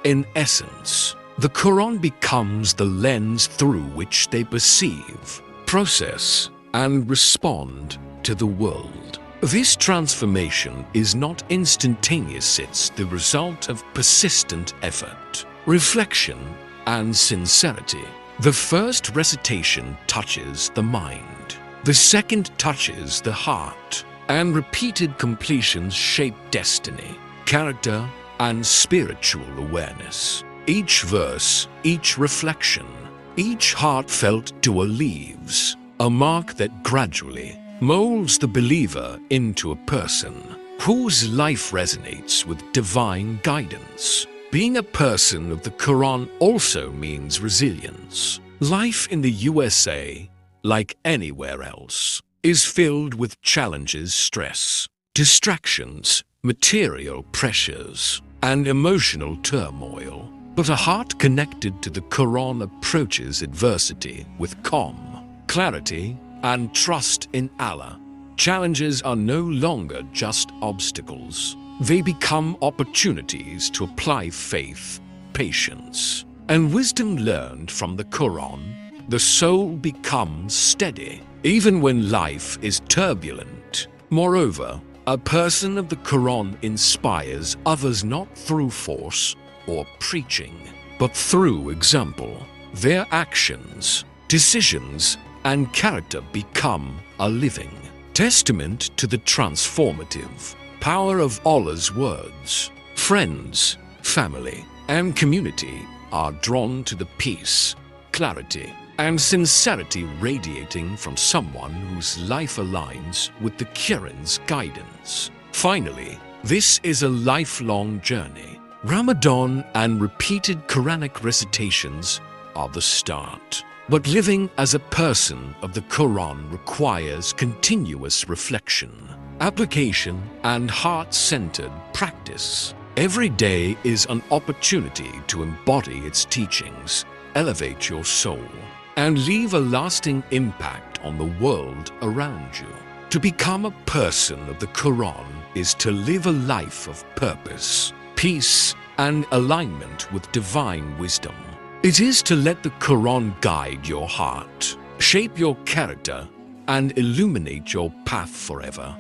In essence, the Quran becomes the lens through which they perceive, process, and respond to the world. This transformation is not instantaneous, it's the result of persistent effort, reflection, and sincerity. The first recitation touches the mind, the second touches the heart, and repeated completions shape destiny, character, and spiritual awareness. Each verse, each reflection, each heartfelt dua leaves a mark that gradually molds the believer into a person whose life resonates with divine guidance. Being a person of the Quran also means resilience. Life in the USA, like anywhere else, is filled with challenges, stress, distractions, material pressures, and emotional turmoil. But a heart connected to the Quran approaches adversity with calm, clarity, and trust in Allah. Challenges are no longer just obstacles. They become opportunities to apply faith, patience, and wisdom learned from the Quran. The soul becomes steady, even when life is turbulent. Moreover, a person of the Quran inspires others not through force or preaching, but through example. Their actions, decisions, and character become a living testament to the transformative power of Allah's words. Friends, family, and community are drawn to the peace, clarity, and sincerity radiating from someone whose life aligns with the Quran's guidance. Finally, this is a lifelong journey. Ramadan and repeated Quranic recitations are the start. But living as a person of the Quran requires continuous reflection, application, and heart-centered practice. Every day is an opportunity to embody its teachings, elevate your soul, and leave a lasting impact on the world around you. To become a person of the Quran is to live a life of purpose, peace, and alignment with divine wisdom. It is to let the Quran guide your heart, shape your character, and illuminate your path forever.